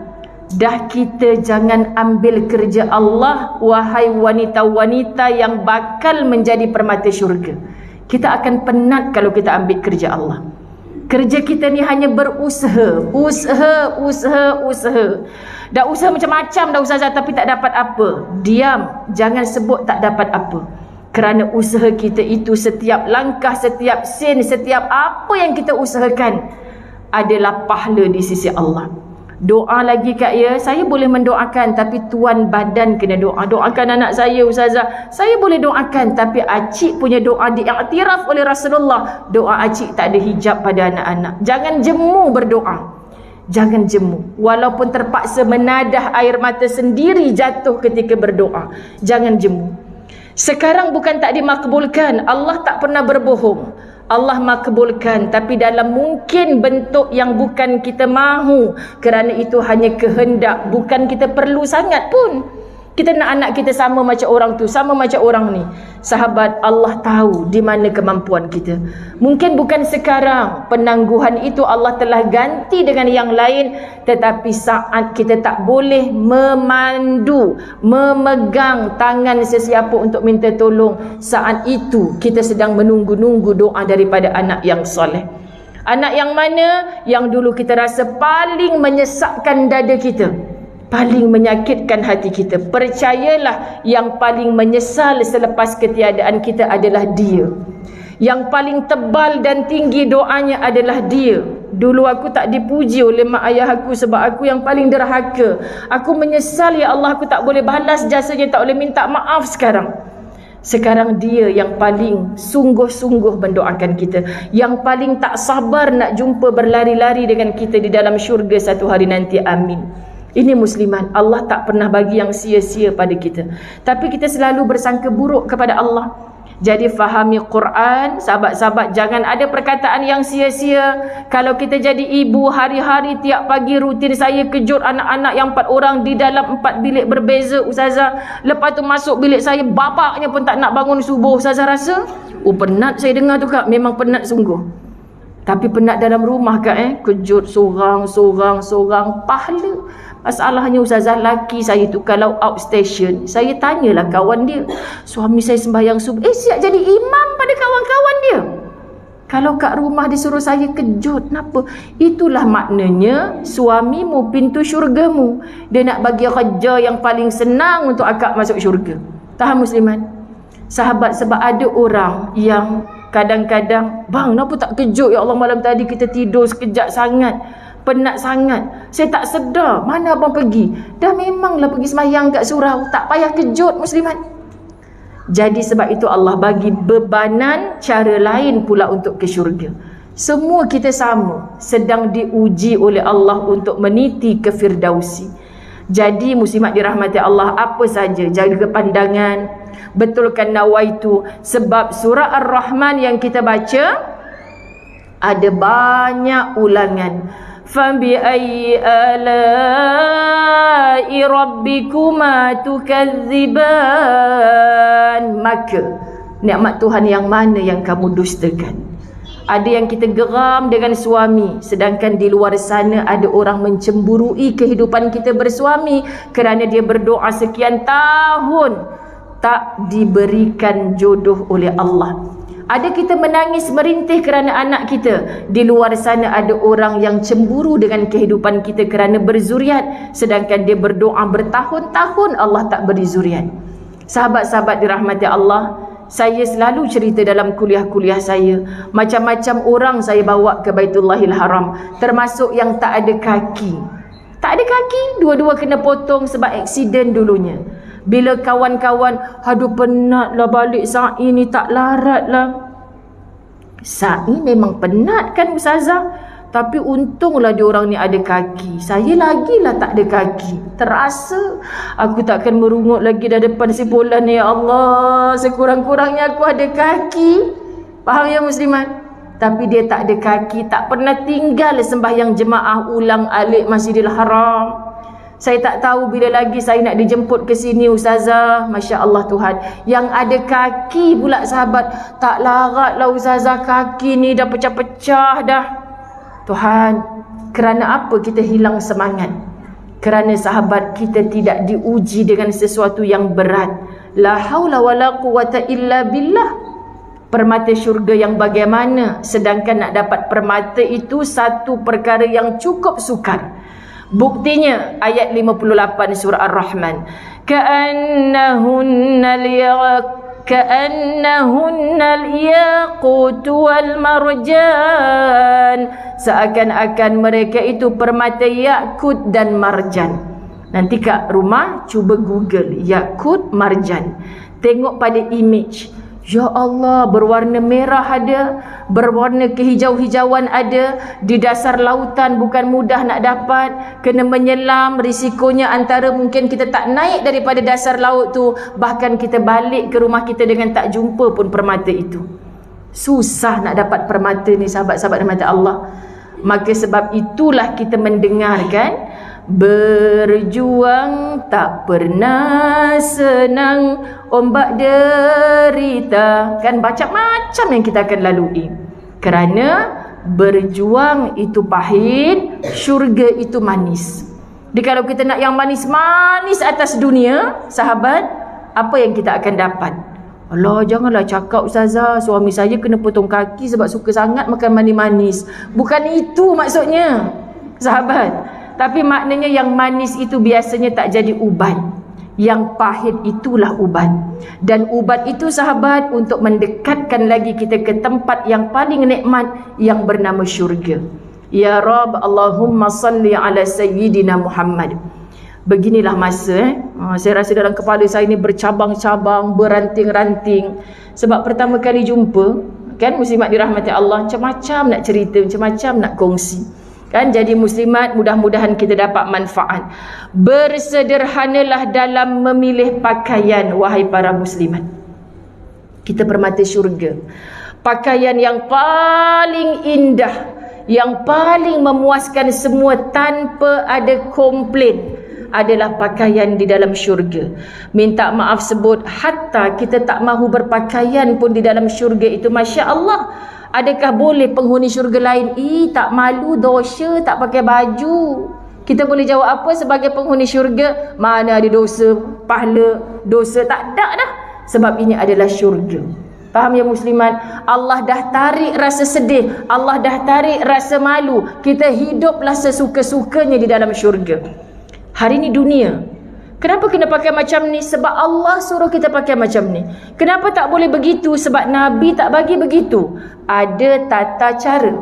Dah kita jangan ambil kerja Allah, wahai wanita-wanita yang bakal menjadi permata syurga. Kita akan penat kalau kita ambil kerja Allah. Kerja kita ni hanya berusaha, usaha. Dah usaha macam-macam dah ustazah tapi tak dapat apa. Diam, jangan sebut tak dapat apa. Kerana usaha kita itu, setiap langkah, setiap sen, setiap apa yang kita usahakan adalah pahala di sisi Allah. Doa lagi Kak ya, saya boleh mendoakan tapi tuan badan kena doa. Doakan anak saya Ustazah. Saya boleh doakan tapi acik punya doa diiktiraf oleh Rasulullah. Doa acik tak ada hijab pada anak-anak. Jangan jemu berdoa. Jangan jemu. Walaupun terpaksa menadah air mata sendiri jatuh ketika berdoa. Jangan jemu. Sekarang bukan tak dimakbulkan. Allah tak pernah berbohong. Allah makbulkan, tapi dalam mungkin bentuk yang bukan kita mahu, kerana itu hanya kehendak, bukan kita perlu sangat pun. Kita nak anak kita sama macam orang tu, sama macam orang ni. Sahabat, Allah tahu di mana kemampuan kita. Mungkin bukan sekarang, penangguhan itu Allah telah ganti dengan yang lain, tetapi saat kita tak boleh memandu, memegang tangan sesiapa untuk minta tolong, saat itu kita sedang menunggu-nunggu doa daripada anak yang soleh. Anak yang mana? Yang dulu kita rasa paling menyesakkan dada kita, paling menyakitkan hati kita. Percayalah, yang paling menyesal selepas ketiadaan kita adalah dia. Yang paling tebal dan tinggi doanya adalah dia. Dulu aku tak dipuji oleh mak ayah aku sebab aku yang paling derhaka. Aku menyesal, ya Allah, aku tak boleh balas jasanya, tak boleh minta maaf sekarang. Sekarang dia yang paling sungguh-sungguh mendoakan kita, yang paling tak sabar nak jumpa berlari-lari dengan kita di dalam syurga satu hari nanti. Amin. Ini musliman, Allah tak pernah bagi yang sia-sia pada kita, tapi kita selalu bersangka buruk kepada Allah. Jadi fahami Quran, sahabat-sahabat, jangan ada perkataan yang sia-sia. Kalau kita jadi ibu, hari-hari tiap pagi rutin saya kejut anak-anak yang 4 orang di dalam 4 bilik berbeza Ustazah. Lepas tu masuk bilik saya, bapaknya pun tak nak bangun subuh. Ustazah rasa, penat saya dengar tu Kak, memang penat sungguh. Tapi penat dalam rumah Kak, kejut sorang, pahala. Masalahnya Ustazah, laki saya tu kalau outstation, saya tanyalah kawan dia, suami saya sembahyang subuh, siap jadi imam pada kawan-kawan dia. Kalau kat rumah disuruh saya kejut, kenapa? Itulah maknanya suamimu pintu syurgamu. Dia nak bagi kerja yang paling senang untuk akak masuk syurga. Tahan musliman? Sahabat, sebab ada orang yang kadang-kadang, bang, kenapa tak kejut? Ya Allah, malam tadi kita tidur sekejap sangat, penat sangat, saya tak sedar mana abang pergi. Dah memanglah pergi sembahyang kat surau, tak payah kejut muslimat. Jadi sebab itu Allah bagi bebanan cara lain pula untuk ke syurga. Semua kita sama, sedang diuji oleh Allah untuk meniti ke Firdausi. Jadi muslimat dirahmati Allah, apa saja jaga pandangan, betulkan nawaitu. Sebab surah Ar-Rahman yang kita baca ada banyak ulangan. فَبِأَيِّ آلَاءِ رَبِّكُمَا تُكَذِّبَانِ. Maka nikmat Tuhan yang mana yang kamu dustakan? Ada yang kita geram dengan suami, sedangkan di luar sana ada orang mencemburui kehidupan kita bersuami kerana dia berdoa sekian tahun tak diberikan jodoh oleh Allah. Ada kita menangis merintih kerana anak kita, di luar sana ada orang yang cemburu dengan kehidupan kita kerana berzuriat, sedangkan dia berdoa bertahun-tahun Allah tak beri zuriat. Sahabat-sahabat dirahmati Allah, saya selalu cerita dalam kuliah-kuliah saya, macam-macam orang saya bawa ke Baitullahil Haram, termasuk yang tak ada kaki. Tak ada kaki, dua-dua kena potong sebab aksiden dulunya. Bila kawan-kawan, aduh penatlah balik sa'i ni, tak larat lah. Sa'i memang penat kan Ustazah, tapi untunglah diorang ni ada kaki. Saya lagilah tak ada kaki. Terasa aku takkan merungut lagi dah depan si bulan ni. Ya Allah, sekurang-kurangnya aku ada kaki. Faham ya muslimat? Tapi dia tak ada kaki, tak pernah tinggal sembahyang jemaah ulang alik Masjidil Haram. Saya tak tahu bila lagi saya nak dijemput ke sini Ustazah. Masya Allah Tuhan. Yang ada kaki pula sahabat, tak larat lah Ustazah, kaki ni dah pecah-pecah dah. Tuhan, kerana apa kita hilang semangat? Kerana sahabat, kita tidak diuji dengan sesuatu yang berat. La haula wa la quwata illa billah. Permata syurga yang bagaimana, sedangkan nak dapat permata itu satu perkara yang cukup sukar. Buktinya ayat 58 surah Ar-Rahman. Ka'annahunna ka'annahunnal yaqut wal marjan, seakan-akan mereka itu permata yakut dan marjan. Nanti kat rumah cuba Google yakut marjan, tengok pada image. Ya Allah, berwarna merah ada, berwarna kehijau-hijauan ada, di dasar lautan bukan mudah nak dapat, kena menyelam, risikonya antara mungkin kita tak naik daripada dasar laut tu, bahkan kita balik ke rumah kita dengan tak jumpa pun permata itu. Susah nak dapat permata ni sahabat-sahabat rahmat Allah. Maka sebab itulah kita mendengarkan, berjuang tak pernah senang, ombak derita, kan macam-macam yang kita akan lalui. Kerana berjuang itu pahit, syurga itu manis. Jadi kalau kita nak yang manis-manis atas dunia, sahabat, apa yang kita akan dapat? Allah, janganlah cakap ustazah, suami saya kena potong kaki sebab suka sangat makan manis-manis. Bukan itu maksudnya, sahabat. Tapi maknanya yang manis itu biasanya tak jadi ubat. Yang pahit itulah ubat. Dan ubat itu sahabat untuk mendekatkan lagi kita ke tempat yang paling nikmat yang bernama syurga. Ya Rabb, Allahumma salli ala Sayyidina Muhammad. Beginilah masa saya rasa dalam kepala saya ni bercabang-cabang, beranting-ranting. Sebab pertama kali jumpa, kan muslimat dirahmati Allah, macam-macam nak cerita, macam-macam nak kongsi. Kan, jadi muslimat, mudah-mudahan kita dapat manfaat. Bersederhanalah dalam memilih pakaian, wahai para muslimat. Kita permata syurga. Pakaian yang paling indah, yang paling memuaskan semua tanpa ada komplain, adalah pakaian di dalam syurga. Minta maaf sebut, hatta kita tak mahu berpakaian pun di dalam syurga itu, Masya Allah. Adakah boleh penghuni syurga lain, tak malu, dosa, tak pakai baju? Kita boleh jawab apa sebagai penghuni syurga? Mana ada dosa, pahala, dosa, tak ada dah. Sebab ini adalah syurga. Faham ya muslimat? Allah dah tarik rasa sedih, Allah dah tarik rasa malu. Kita hiduplah sesuka-sukanya di dalam syurga. Hari ni dunia, kenapa kena pakai macam ni? Sebab Allah suruh kita pakai macam ni. Kenapa tak boleh begitu? Sebab Nabi tak bagi begitu. Ada tata cara,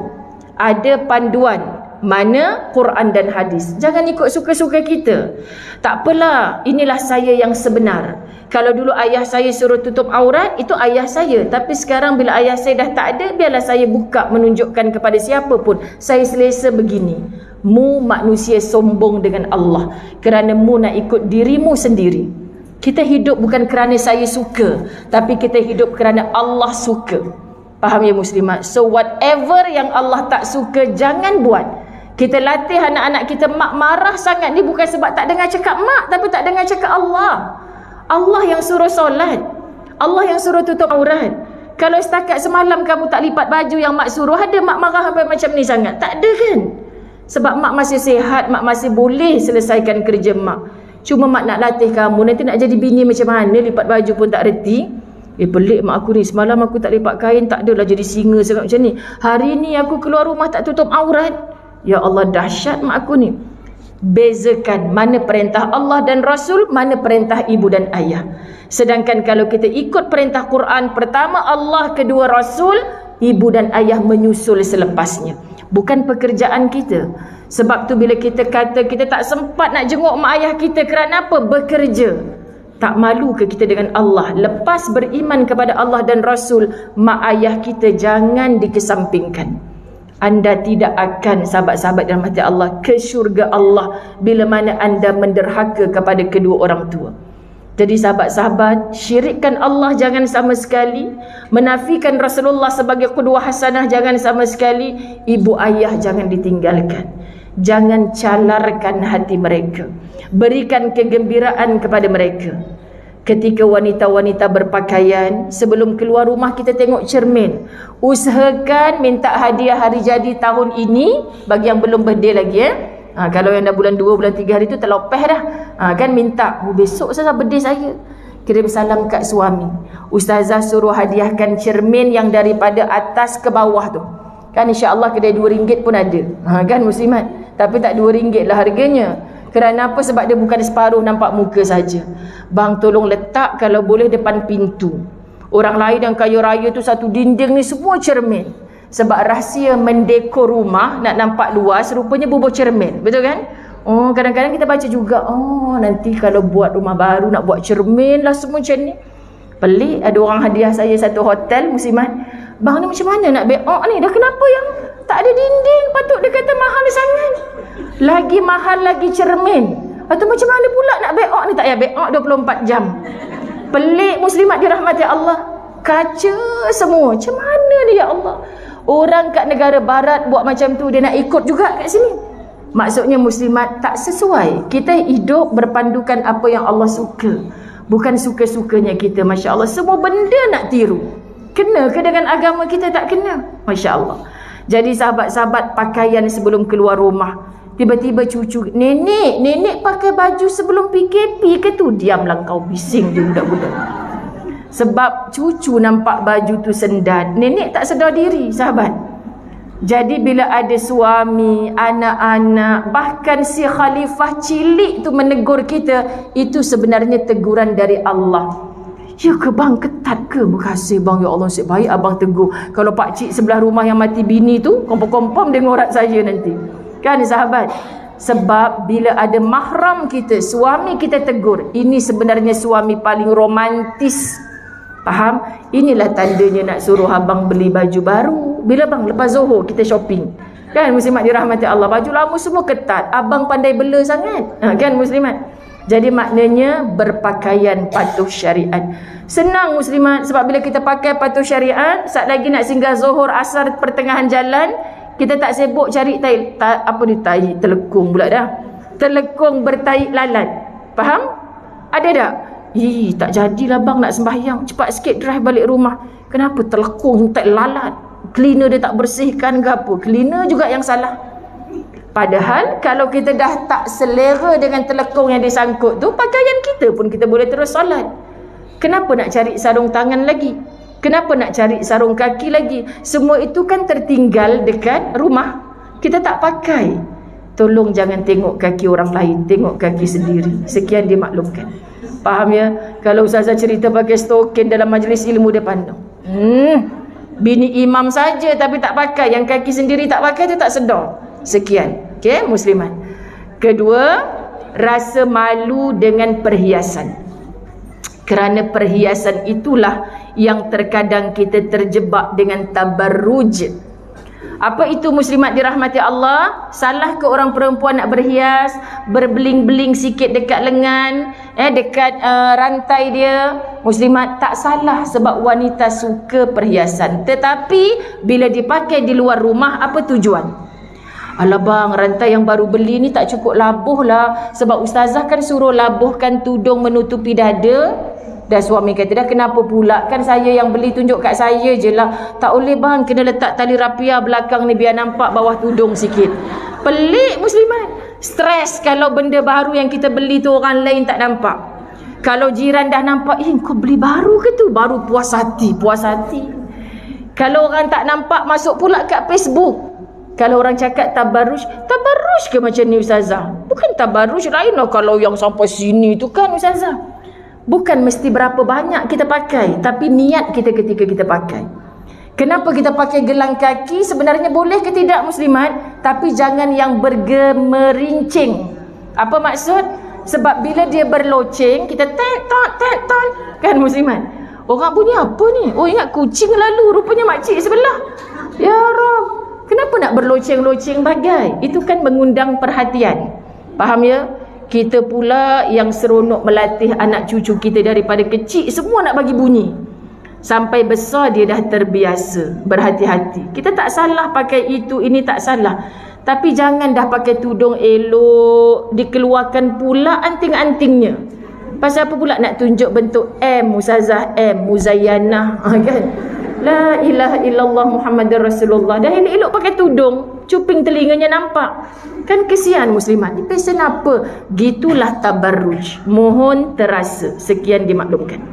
ada panduan, mana Quran dan hadis. Jangan ikut suka-suka kita. Tak apalah, inilah saya yang sebenar. Kalau dulu ayah saya suruh tutup aurat, itu ayah saya. Tapi sekarang bila ayah saya dah tak ada, biarlah saya buka menunjukkan kepada siapa pun, saya selesa begini. Mu manusia sombong dengan Allah kerana mu nak ikut dirimu sendiri. Kita hidup bukan kerana saya suka, tapi kita hidup kerana Allah suka. Faham ya muslimat? So whatever yang Allah tak suka, jangan buat. Kita latih anak-anak kita. Mak marah sangat ni bukan sebab tak dengar cakap mak, tapi tak dengar cakap Allah. Allah yang suruh solat, Allah yang suruh tutup aurat. Kalau setakat semalam kamu tak lipat baju yang mak suruh, ada mak marah sampai macam ni sangat? Tak ada kan? Sebab mak masih sihat, mak masih boleh selesaikan kerja mak. Cuma mak nak latih kamu, nanti nak jadi bini macam mana, lipat baju pun tak reti. Pelik mak aku ni, semalam aku tak lipat kain, tak adalah jadi singa sangat macam ni. Hari ni aku keluar rumah tak tutup aurat. Ya Allah, dahsyat mak aku ni. Bezakan mana perintah Allah dan Rasul, mana perintah ibu dan ayah. Sedangkan kalau kita ikut perintah Quran, pertama Allah, kedua Rasul, ibu dan ayah menyusul selepasnya. Bukan pekerjaan kita. Sebab tu bila kita kata kita tak sempat nak jenguk mak ayah kita, kerana apa? Bekerja. Tak malu ke kita dengan Allah? Lepas beriman kepada Allah dan Rasul, mak ayah kita jangan dikesampingkan. Anda tidak akan, sahabat-sahabat dan rahmati Allah, ke syurga Allah bila mana anda menderhaka kepada kedua orang tua. Jadi sahabat-sahabat, syirikkan Allah jangan sama sekali. Menafikan Rasulullah sebagai qudwah hasanah jangan sama sekali. Ibu ayah jangan ditinggalkan. Jangan calarkan hati mereka. Berikan kegembiraan kepada mereka. Ketika wanita-wanita berpakaian, sebelum keluar rumah kita tengok cermin. Usahakan minta hadiah hari jadi tahun ini bagi yang belum birthday lagi kalau yang dah bulan 2, bulan 3 hari tu terlopeh dah. Kan minta, besok ustazah birthday saya, kirim salam kat suami. Ustazah suruh hadiahkan cermin yang daripada atas ke bawah tu. Kan insya-Allah kedai RM2 pun ada. Kan muslimat? Tapi tak RM2 lah harganya. Kerana apa? Sebab dia bukan separuh nampak muka saja. Bang, tolong letak kalau boleh depan pintu. Orang lain yang kaya raya tu satu dinding ni semua cermin. Sebab rahsia mendekor rumah nak nampak luas, rupanya bubuh cermin. Betul kan? Oh, kadang-kadang kita baca juga, oh nanti kalau buat rumah baru nak buat cermin lah semua macam ni. Pelik, ada orang hadiah saya satu hotel muslimat. Bang ni macam mana nak beok ni? Dah kenapa yang tak ada dinding? Patut dia kata mahal sangat. Lagi mahal lagi cermin. Atau macam mana pula nak beok ni? Tak payah beok 24 jam. Pelik muslimat dirahmati Allah. Kaca semua. Macam mana ni ya Allah? Orang kat negara barat buat macam tu, dia nak ikut juga kat sini. Maksudnya muslimat tak sesuai. Kita hidup berpandukan apa yang Allah suka, bukan suka-sukanya kita. Masya Allah, semua benda nak tiru. Kena ke dengan agama kita? Tak kena. Masya Allah. Jadi sahabat-sahabat, pakaian sebelum keluar rumah. Tiba-tiba cucu, nenek pakai baju sebelum PKP ke tu? Diamlah kau, bising je budak-budak. Sebab cucu nampak baju tu sendat, nenek tak sedar diri, sahabat. Jadi bila ada suami, anak-anak, bahkan si khalifah cilik tu menegur kita, itu sebenarnya teguran dari Allah. Ya ke bang, ketat ke? Berkasih bang, ya Allah, nasib baik abang tegur. Kalau pakcik sebelah rumah yang mati bini tu, kompom-kompom dia ngorat saya nanti. Kan sahabat? Sebab bila ada mahram kita, suami kita tegur, ini sebenarnya suami paling romantis. Faham? Inilah tandanya nak suruh abang beli baju baru. Bila bang? Lepas Zuhur kita shopping. Kan muslimat dirahmati Allah, baju lama semua ketat. Abang pandai bela sangat. Kan muslimat? Jadi maknanya berpakaian patuh syariat. Senang muslimat, sebab bila kita pakai patuh syariat, saat lagi nak singgah Zuhur, Asar, pertengahan jalan, kita tak sibuk cari tai telekung pula dah. Telekung bertai lalat. Faham? Ada tak? Tak jadilah bang nak sembahyang. Cepat sikit drive balik rumah. Kenapa telekung tak lalat? Cleaner dia tak bersihkan ke apa? Cleaner juga yang salah. Padahal kalau kita dah tak selera dengan telekung yang disangkut tu, pakaian kita pun kita boleh terus solat. Kenapa nak cari sarung tangan lagi? Kenapa nak cari sarung kaki lagi? Semua itu kan tertinggal dekat rumah. Kita tak pakai. Tolong jangan tengok kaki orang lain, tengok kaki sendiri. Sekian dimaklumkan. Faham ya? Kalau ustazah cerita pakai stokin dalam majlis ilmu, dia pandang. Bini imam saja tapi tak pakai, yang kaki sendiri tak pakai tu tak sedar. Sekian. Okey, muslimat. Kedua, rasa malu dengan perhiasan. Kerana perhiasan itulah yang terkadang kita terjebak dengan tabarruj. Apa itu muslimat dirahmati Allah? Salah ke orang perempuan nak berhias, berbeling-beling sikit dekat lengan, dekat rantai dia? Muslimat, tak salah sebab wanita suka perhiasan. Tetapi bila dipakai di luar rumah, apa tujuan? Alah bang, rantai yang baru beli ni tak cukup labuh lah. Sebab ustazah kan suruh labuhkan tudung menutupi dada. Dan suami kata, dah kenapa pula? Kan saya yang beli, tunjuk kat saya je lah. Tak boleh bang, kena letak tali rapia belakang ni biar nampak bawah tudung sikit. Pelik muslimat. Stres kalau benda baru yang kita beli tu orang lain tak nampak. Kalau jiran dah nampak, kau beli baru ke tu? Baru puas hati, puas hati. Kalau orang tak nampak, masuk pula kat Facebook. Kalau orang cakap tabarruj ke macam ni ustazah? Bukan tabarruj, lain lah kalau yang sampai sini tu kan ustazah. Bukan mesti berapa banyak kita pakai, tapi niat kita ketika kita pakai. Kenapa kita pakai gelang kaki? Sebenarnya boleh ke tidak muslimat? Tapi jangan yang bergemerincing. Apa maksud? Sebab bila dia berloceng, kita tet kan muslimat. Orang bunyi apa ni? Oh, ingat kucing lalu, rupanya makcik sebelah. Ya Rab, kenapa nak berloceng-loceng bagai? Itu kan mengundang perhatian. Faham ya? Kita pula yang seronok melatih anak cucu kita daripada kecil, semua nak bagi bunyi. Sampai besar dia dah terbiasa. Berhati-hati. Kita tak salah pakai itu, ini tak salah. Tapi jangan dah pakai tudung elok, dikeluarkan pula anting-antingnya. Pasal apa pula nak tunjuk bentuk M, Ustazah M, Muzayyanah, kan? La ilaha illallah Muhammadur Rasulullah. Dah elok-elok pakai tudung, cuping telinganya nampak. Kan kesian muslimat. Ni pesen apa? Gitulah tabarruj. Mohon terasa. Sekian dimaklumkan.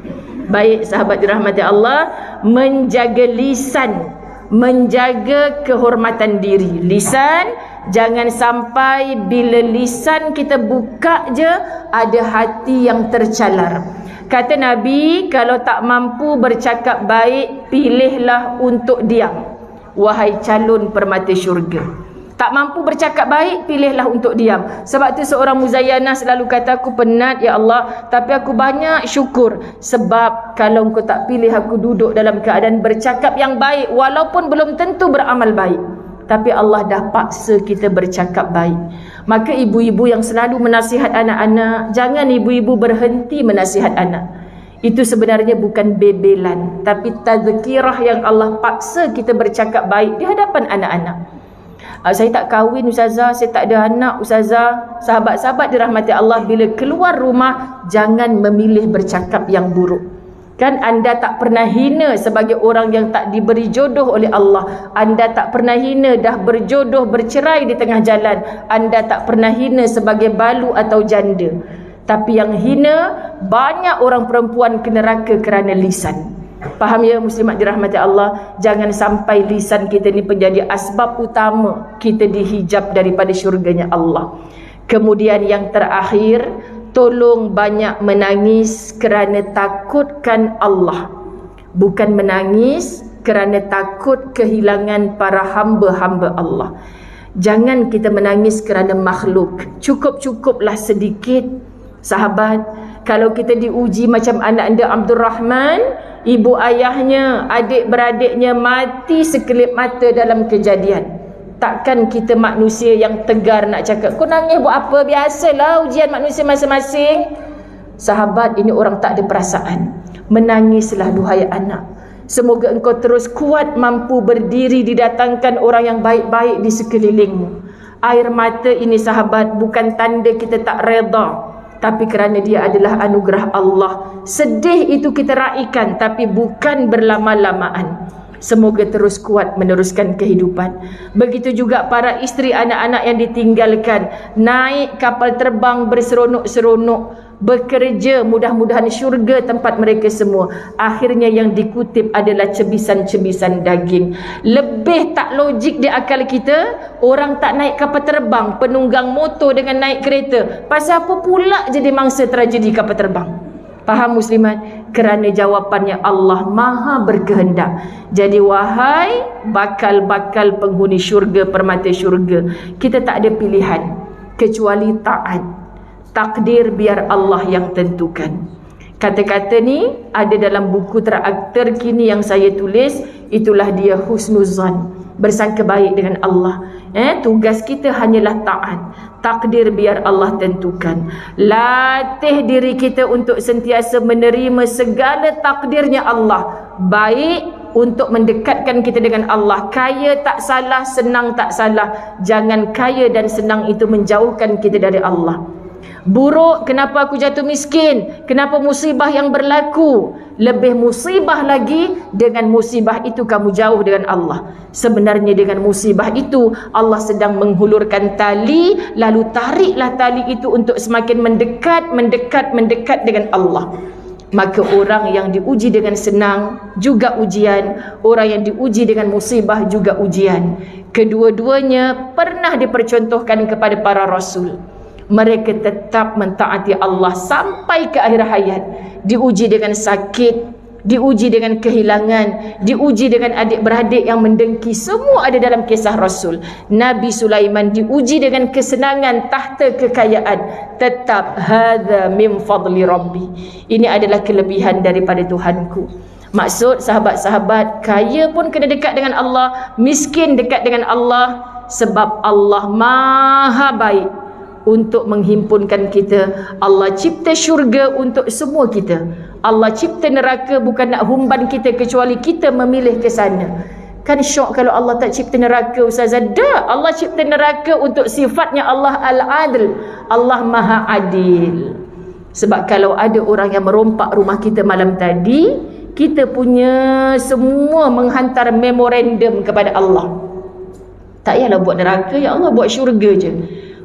Baik sahabat dirahmati Allah, menjaga lisan, menjaga kehormatan diri. Lisan, jangan sampai bila lisan kita buka je, ada hati yang tercalar. Kata Nabi, kalau tak mampu bercakap baik, pilihlah untuk diam, wahai calon permata syurga. Tak mampu bercakap baik, pilihlah untuk diam. Sebab tu seorang Muzayyanah selalu kata, aku penat ya Allah, tapi aku banyak syukur. Sebab kalau engkau tak pilih aku duduk dalam keadaan bercakap yang baik, walaupun belum tentu beramal baik, tapi Allah dah paksa kita bercakap baik. Maka ibu-ibu yang selalu menasihat anak-anak, jangan ibu-ibu berhenti menasihat anak. Itu sebenarnya bukan bebelan, tapi tazkirah yang Allah paksa kita bercakap baik di hadapan anak-anak. Saya tak kahwin ustazah, saya tak ada anak ustazah. Sahabat-sahabat dirahmati Allah, bila keluar rumah jangan memilih bercakap yang buruk. Kan anda tak pernah hina sebagai orang yang tak diberi jodoh oleh Allah. Anda tak pernah hina dah berjodoh bercerai di tengah jalan. Anda tak pernah hina sebagai balu atau janda. Tapi yang hina, banyak orang perempuan ke neraka kerana lisan. Faham ya muslimat dirahmati Allah? Jangan sampai lisan kita ni menjadi asbab utama kita dihijab daripada syurganya Allah. Kemudian yang terakhir, tolong banyak menangis kerana takutkan Allah. Bukan menangis kerana takut kehilangan para hamba-hamba Allah. Jangan kita menangis kerana makhluk. Cukup-cukuplah sedikit. Sahabat, kalau kita diuji macam anak anda Abdul Rahman, ibu ayahnya, adik-beradiknya mati sekelip mata dalam kejadian. Takkan kita manusia yang tegar nak cakap, kau nangis buat apa? Biasalah ujian manusia masing-masing. Sahabat, ini orang tak ada perasaan. Menangislah duhai anak. Semoga engkau terus kuat mampu berdiri didatangkan orang yang baik-baik di sekelilingmu. Air mata ini sahabat bukan tanda kita tak reda, tapi kerana dia adalah anugerah Allah. Sedih itu kita raikan, tapi bukan berlama-lamaan. Semoga terus kuat meneruskan kehidupan. Begitu juga para isteri anak-anak yang ditinggalkan, naik kapal terbang berseronok-seronok, bekerja, mudah-mudahan syurga tempat mereka semua. Akhirnya yang dikutip adalah cebisan-cebisan daging. Lebih tak logik di akal kita, orang tak naik kapal terbang, penunggang motor dengan naik kereta. Pasal apa pula jadi mangsa tragedi kapal terbang? Faham muslimat? Kerana jawapannya Allah maha berkehendak. Jadi wahai bakal-bakal penghuni syurga, permata syurga, kita tak ada pilihan kecuali taat. Takdir biar Allah yang tentukan. Kata-kata ni ada dalam buku terkini yang saya tulis. Itulah dia husnuzan, bersangka baik dengan Allah. Tugas kita hanyalah taat. Takdir biar Allah tentukan. Latih diri kita untuk sentiasa menerima segala takdirnya Allah. Baik untuk mendekatkan kita dengan Allah. Kaya tak salah, senang tak salah. Jangan kaya dan senang itu menjauhkan kita dari Allah. Buruk, kenapa aku jatuh miskin? Kenapa musibah yang berlaku? Lebih musibah lagi, dengan musibah itu kamu jauh dengan Allah. Sebenarnya dengan musibah itu Allah sedang menghulurkan tali, lalu tariklah tali itu untuk semakin mendekat dengan Allah. Maka orang yang diuji dengan senang juga ujian, orang yang diuji dengan musibah juga ujian. Kedua-duanya pernah dipercontohkan kepada para rasul. Mereka tetap mentaati Allah sampai ke akhir hayat. Diuji dengan sakit, diuji dengan kehilangan, diuji dengan adik-beradik yang mendengki. Semua ada dalam kisah Rasul. Nabi Sulaiman diuji dengan kesenangan tahta kekayaan. Tetap hadza min fadli rabbi. Ini adalah kelebihan daripada Tuhanku. Maksud sahabat-sahabat, kaya pun kena dekat dengan Allah, miskin dekat dengan Allah. Sebab Allah maha baik untuk menghimpunkan kita. Allah cipta syurga untuk semua kita. Allah cipta neraka bukan nak humban kita, kecuali kita memilih ke sana. Kan syok kalau Allah tak cipta neraka, Ustazah. Dah, Allah cipta neraka untuk sifatnya Allah Al-Adil. Allah Maha Adil. Sebab kalau ada orang yang merompak rumah kita malam tadi, kita punya semua menghantar memorandum kepada Allah. Tak payahlah buat neraka, ya Allah, buat syurga je.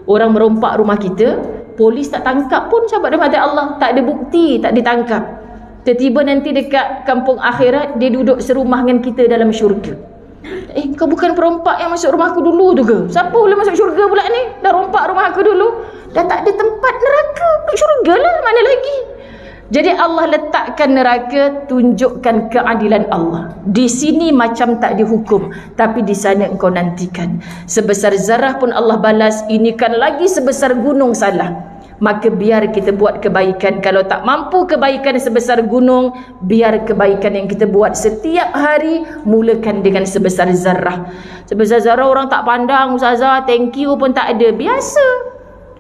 Orang merompak rumah kita, polis tak tangkap pun, sahabat rahmat Allah. Tak ada bukti, tak ditangkap. Tiba-tiba nanti dekat kampung akhirat, dia duduk serumah dengan kita dalam syurga. Kau bukan perompak yang masuk rumah aku dulu tu ke? Siapa boleh masuk syurga pula ni? Dah rompak rumah aku dulu. Dah tak ada tempat neraka, syurga lah, mana lagi? Jadi Allah letakkan neraka, tunjukkan keadilan Allah. Di sini macam tak dihukum, tapi di sana engkau nantikan. Sebesar zarah pun Allah balas, ini kan lagi sebesar gunung salah. Maka biar kita buat kebaikan. Kalau tak mampu kebaikan sebesar gunung, biar kebaikan yang kita buat setiap hari mulakan dengan sebesar zarah. Sebesar zarah orang tak pandang, ustazah, thank you pun tak ada. Biasa.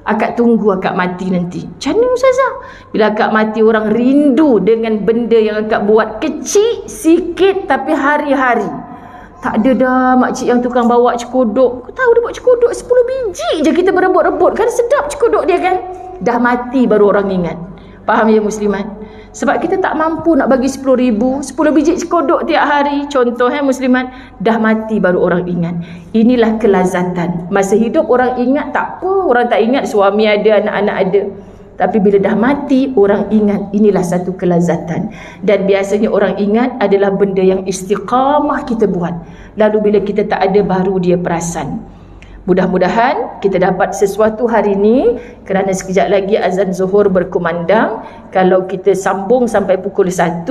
Akak tunggu akak mati nanti. Macam mana ustazah? Bila akak mati orang rindu dengan benda yang akak buat kecil, sikit tapi hari-hari. Tak ada dah makcik yang tukang bawa cekodok. Kau tahu dia buat cekodok 10 biji je kita berebut-rebut. Kan sedap cekodok dia kan? Dah mati baru orang ingat. Faham ya muslimat? Sebab kita tak mampu nak bagi 10,000, 10 biji cekodok tiap hari. Contoh muslimat, dah mati baru orang ingat. Inilah kelazatan. Masa hidup orang ingat tak apa, orang tak ingat suami ada, anak-anak ada. Tapi bila dah mati, orang ingat. Inilah satu kelazatan. Dan biasanya orang ingat adalah benda yang istiqamah kita buat. Lalu bila kita tak ada, baru dia perasan. Mudah-mudahan kita dapat sesuatu hari ini, kerana sekejap lagi azan zuhur berkumandang. Kalau kita sambung sampai pukul 1,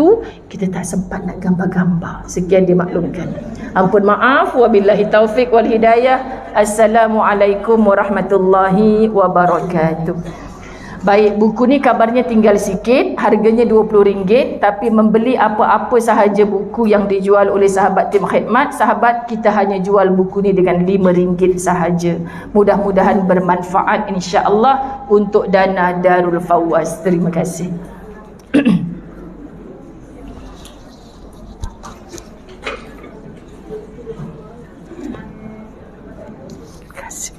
kita tak sempat nak gambar-gambar. Sekian dimaklumkan. Ampun maaf, wabillahi taufik wal hidayah. Assalamualaikum warahmatullahi wabarakatuh. Baik, buku ni kabarnya tinggal sikit, harganya RM20, tapi membeli apa-apa sahaja buku yang dijual oleh sahabat tim khidmat, sahabat kita hanya jual buku ni dengan RM5 sahaja. Mudah-mudahan bermanfaat insya-Allah untuk dana Darul Fawaz. Terima kasih. Terima kasih.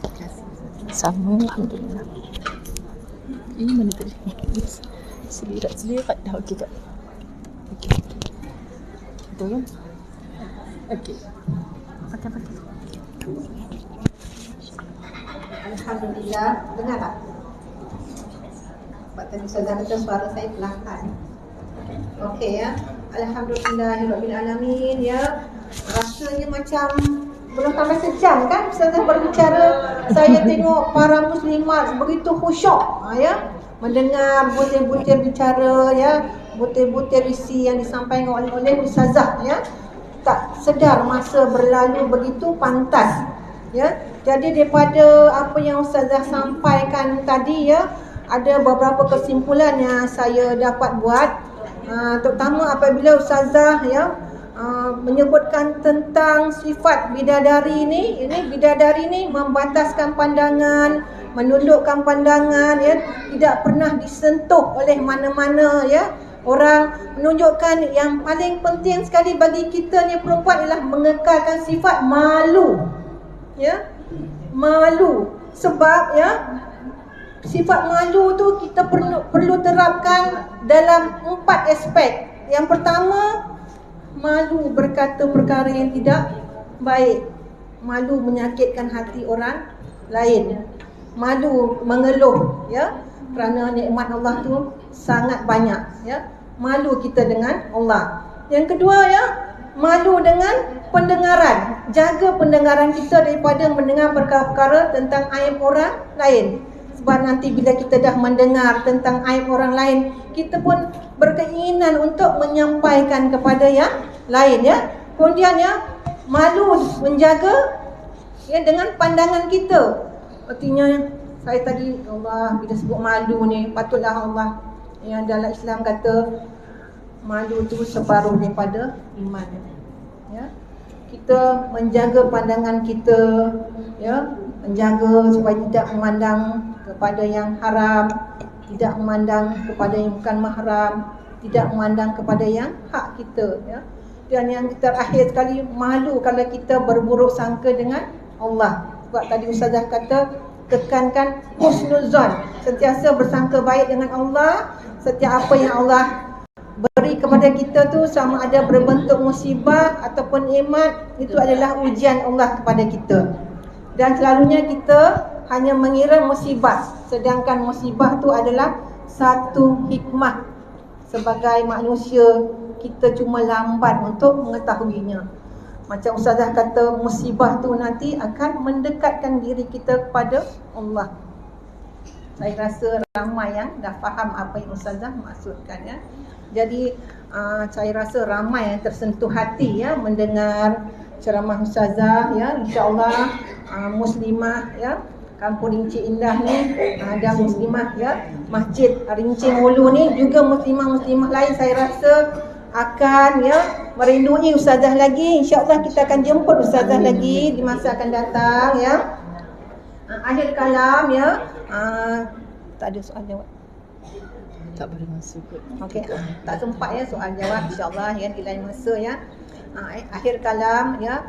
Sama, alhamdulillah. Ini mana tadi? Selirat dah. Okey tak? Okey. Betul kan? Okey. Pakai. Alhamdulillah. Dengar tak? Sebab tadi Ustazah kata suara saya perlahan. Okey ya. Alhamdulillahirrahmanirrahim ya. Rasanya macam belum sampai sejam kan Ustazah berbicara. Saya tengok para muslimat begitu khusyuk ya, mendengar butir-butir bicara ya, butir-butir isi yang disampaikan oleh Ustazah ya. Tak sedar masa berlalu begitu pantas ya. Jadi daripada apa yang Ustazah sampaikan tadi ya, ada beberapa kesimpulan yang saya dapat buat, terutama apabila Ustazah ya menyebutkan tentang sifat bidadari ini bidadari ni membataskan pandangan, menundukkan pandangan ya, tidak pernah disentuh oleh mana-mana ya orang, menunjukkan yang paling penting sekali bagi kita ni perempuan ialah mengekalkan sifat malu ya, malu. Sebab ya sifat malu tu kita perlu terapkan dalam 4 aspek. Yang pertama, malu berkata perkara yang tidak baik, malu menyakitkan hati orang lain, malu mengeluh ya, kerana nikmat Allah tu sangat banyak ya. Malu kita dengan Allah. Yang kedua ya, malu dengan pendengaran. Jaga pendengaran kita daripada mendengar perkara-perkara tentang aib orang lain. Sebab nanti bila kita dah mendengar tentang aib orang lain, kita pun berkeinginan untuk menyampaikan kepada yang lain ya. Kemudian ya, malu menjaga ya dengan pandangan kita. Artinya saya tadi Allah bila sebut malu ni, patutlah Allah yang dalam Islam kata malu tu separuh daripada iman ya. Kita menjaga pandangan kita ya, menjaga supaya tidak memandang kepada yang haram, tidak memandang kepada yang bukan mahram, tidak memandang kepada yang hak kita ya. Dan yang terakhir sekali, malu kalau kita berburuk sangka dengan Allah. Sebab tadi Ustazah kata tekankan husnuzon, sentiasa bersangka baik dengan Allah. Setiap apa yang Allah beri kepada kita tu, sama ada berbentuk musibah ataupun nikmat, itu adalah ujian Allah kepada kita. Dan selalunya kita hanya mengira musibah, sedangkan musibah tu adalah satu hikmah. Sebagai manusia, kita cuma lambat untuk mengetahuinya. Macam Ustazah kata, musibah tu nanti akan mendekatkan diri kita kepada Allah. Saya rasa ramai yang dah faham apa yang Ustazah maksudkan ya. Jadi saya rasa ramai yang tersentuh hati ya mendengar ceramah Ustazah ya. InsyaAllah muslimah ya Kampung Rincing Indah ni dan muslimah ya Masjid Rincing Hulu ni juga muslimah-muslimah lain saya rasa akan ya merindui Ustazah lagi. InsyaAllah kita akan jemput Ustazah lagi di masa akan datang ya. Akhir kalam ya. Tak ada soal jawab. Tak boleh masuk. Okey, tak sempat ya soal jawab insya-Allah ya di lain masa ya. Akhir kalam ya.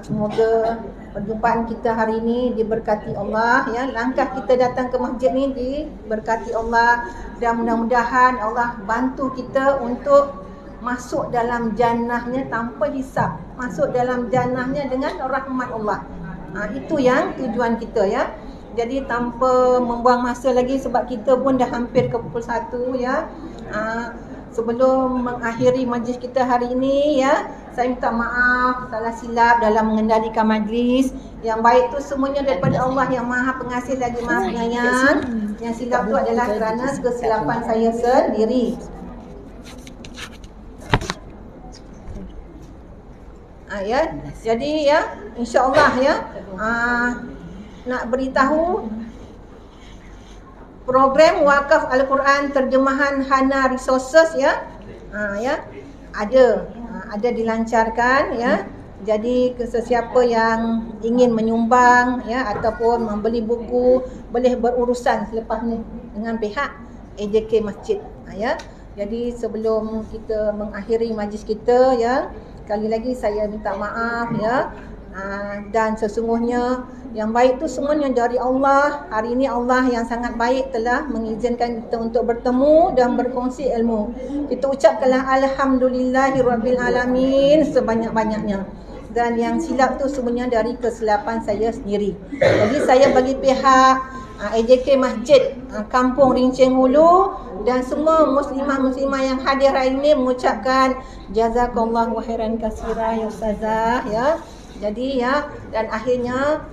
Semoga perjumpaan kita hari ini diberkati Allah ya. Langkah kita datang ke masjid ni diberkati Allah dan mudah-mudahan Allah bantu kita untuk masuk dalam jannahnya tanpa hisab. Masuk dalam jannahnya dengan rahmat Allah. Itu yang tujuan kita ya. Jadi tanpa membuang masa lagi sebab kita pun dah hampir ke pukul 1 ya. Sebelum mengakhiri majlis kita hari ini ya, saya minta maaf salah silap dalam mengendalikan majlis. Yang baik tu semuanya daripada Allah yang Maha Pengasih lagi Maha Penyayang. Yang silap tu adalah kerana kesilapan saya sendiri. Ya, jadi ya, insya-Allah ya, nak beritahu program wakaf Al-Quran terjemahan Hana Resources ya, ya ada dilancarkan ya. Jadi sesiapa yang ingin menyumbang ya ataupun membeli buku boleh berurusan selepas ni dengan pihak AJK Masjid ya. Jadi sebelum kita mengakhiri majlis kita ya, sekali lagi saya minta maaf ya. Dan sesungguhnya yang baik tu semuanya dari Allah. Hari ini Allah yang sangat baik telah mengizinkan kita untuk bertemu dan berkongsi ilmu. Kita ucapkanlah alhamdulillahirabbil alamin sebanyak-banyaknya. Dan yang silap tu semuanya dari kesilapan saya sendiri. Jadi saya bagi pihak AJK Masjid Kampung Rincing Hulu dan semua muslimah-muslimah yang hadir hari ini mengucapkan jazakallahu khairan katsira ya Ustazah ya. Jadi ya, dan akhirnya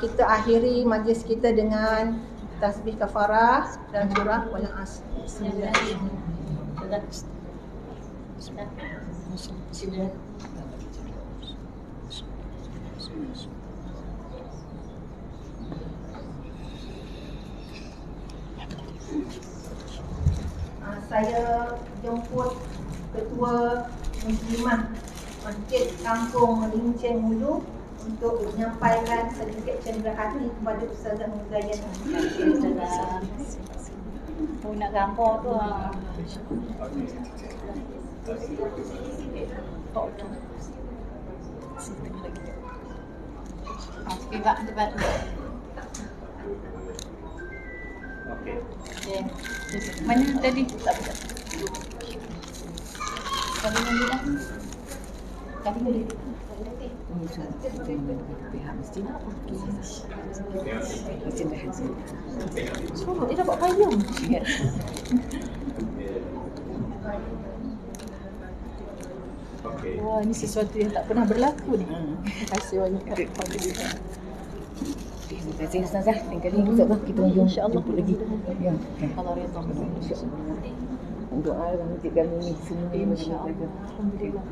kita akhiri majlis kita dengan tasbih kafarah dan surah wal asr. Saya jemput Ketua Muslimah Masjid Kampung Rincing Hulu untuk menyampaikan sedikit cendera hati kepada Ustazah Muzayyana. Ustazah, nak gambar tu okey, Pak, cepat. Okey. Mana tadi? Tak ada. Kami nanti dah. Kami boleh. Pihak masjid. Semua dia dapat payung. Wah, ini sesuatu yang tak pernah berlaku ni. Terima kasih banyak. Terima kasih Ustazah. Lain kali insya-Allah kita jumpa lagi. Ya. Kalau redha. Doa untuk kami ni semua Insya-Allah. Alhamdulillah.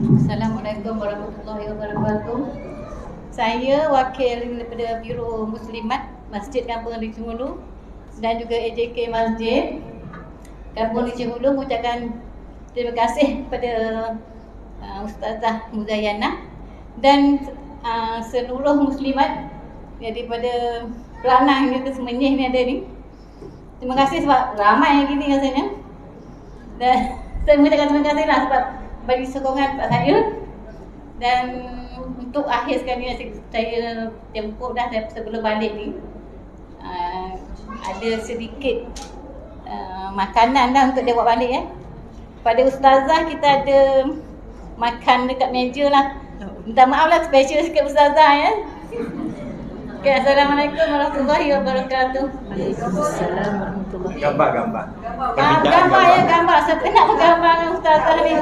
Assalamualaikum warahmatullahi wabarakatuh. Saya wakil daripada Biro Muslimat Masjid Kampung Rincing Hulu dan juga AJK Masjid Kampung Rincing Hulu mengucapkan terima kasih kepada Ustazah Muzayyana dan seluruh muslimat daripada Peranang hingga ke Semenyih ni ada ni. Terima kasih sebab ramai yang gini rasanya. Dan saya mengucapkan terima kasih lah sebab bagi sokongan pada saya. Dan untuk akhir sekali saya jemput dah sebelum balik ni ada sedikit makanan dah untuk dia bawa balik ya. Pada Ustazah kita ada makan dekat meja lah. Minta maaf lah special sikit Ustazah ya. Okay, Assalamualaikum warahmatullahi wabarakatuh. Waalaikumsalam warahmatullahi wabarakatuh. Gambar. Gambar ya, gambar. Saya penat bergambar dengan Ustazah ni.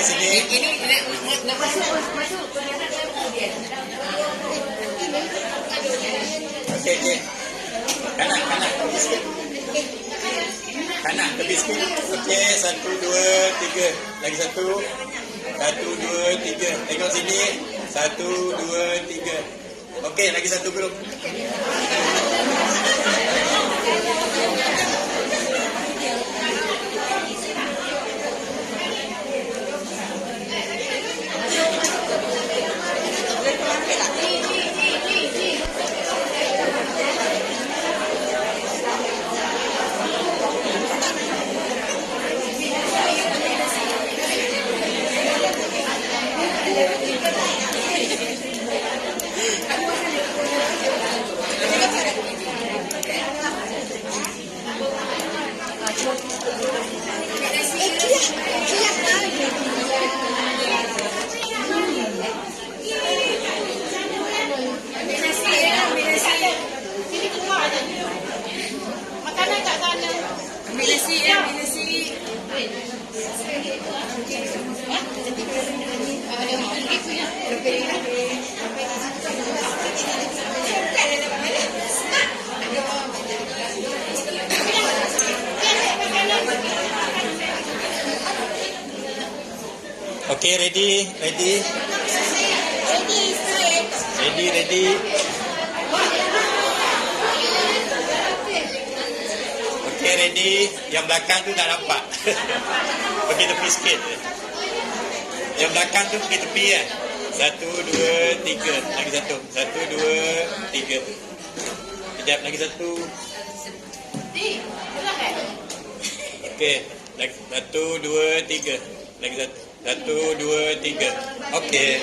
sini. Okey, okey. Kanan, kanan. Kanan ke biskut. Okey, 1, 2, 3. Lagi satu. 1, 2, 3. Tengok sini. 1, 2, 3. Okey, lagi satu belum. Okay, ready. Okay, ready. Yang belakang tu tak nampak. Pergi tepi sikit. Yang belakang tu pergi tepi kan. 1, 2, 3. Lagi satu. 1, 2, 3. Sekejap, lagi satu. Okay. 1, 2, 3. Lagi satu. 1, 2, 3. Okay.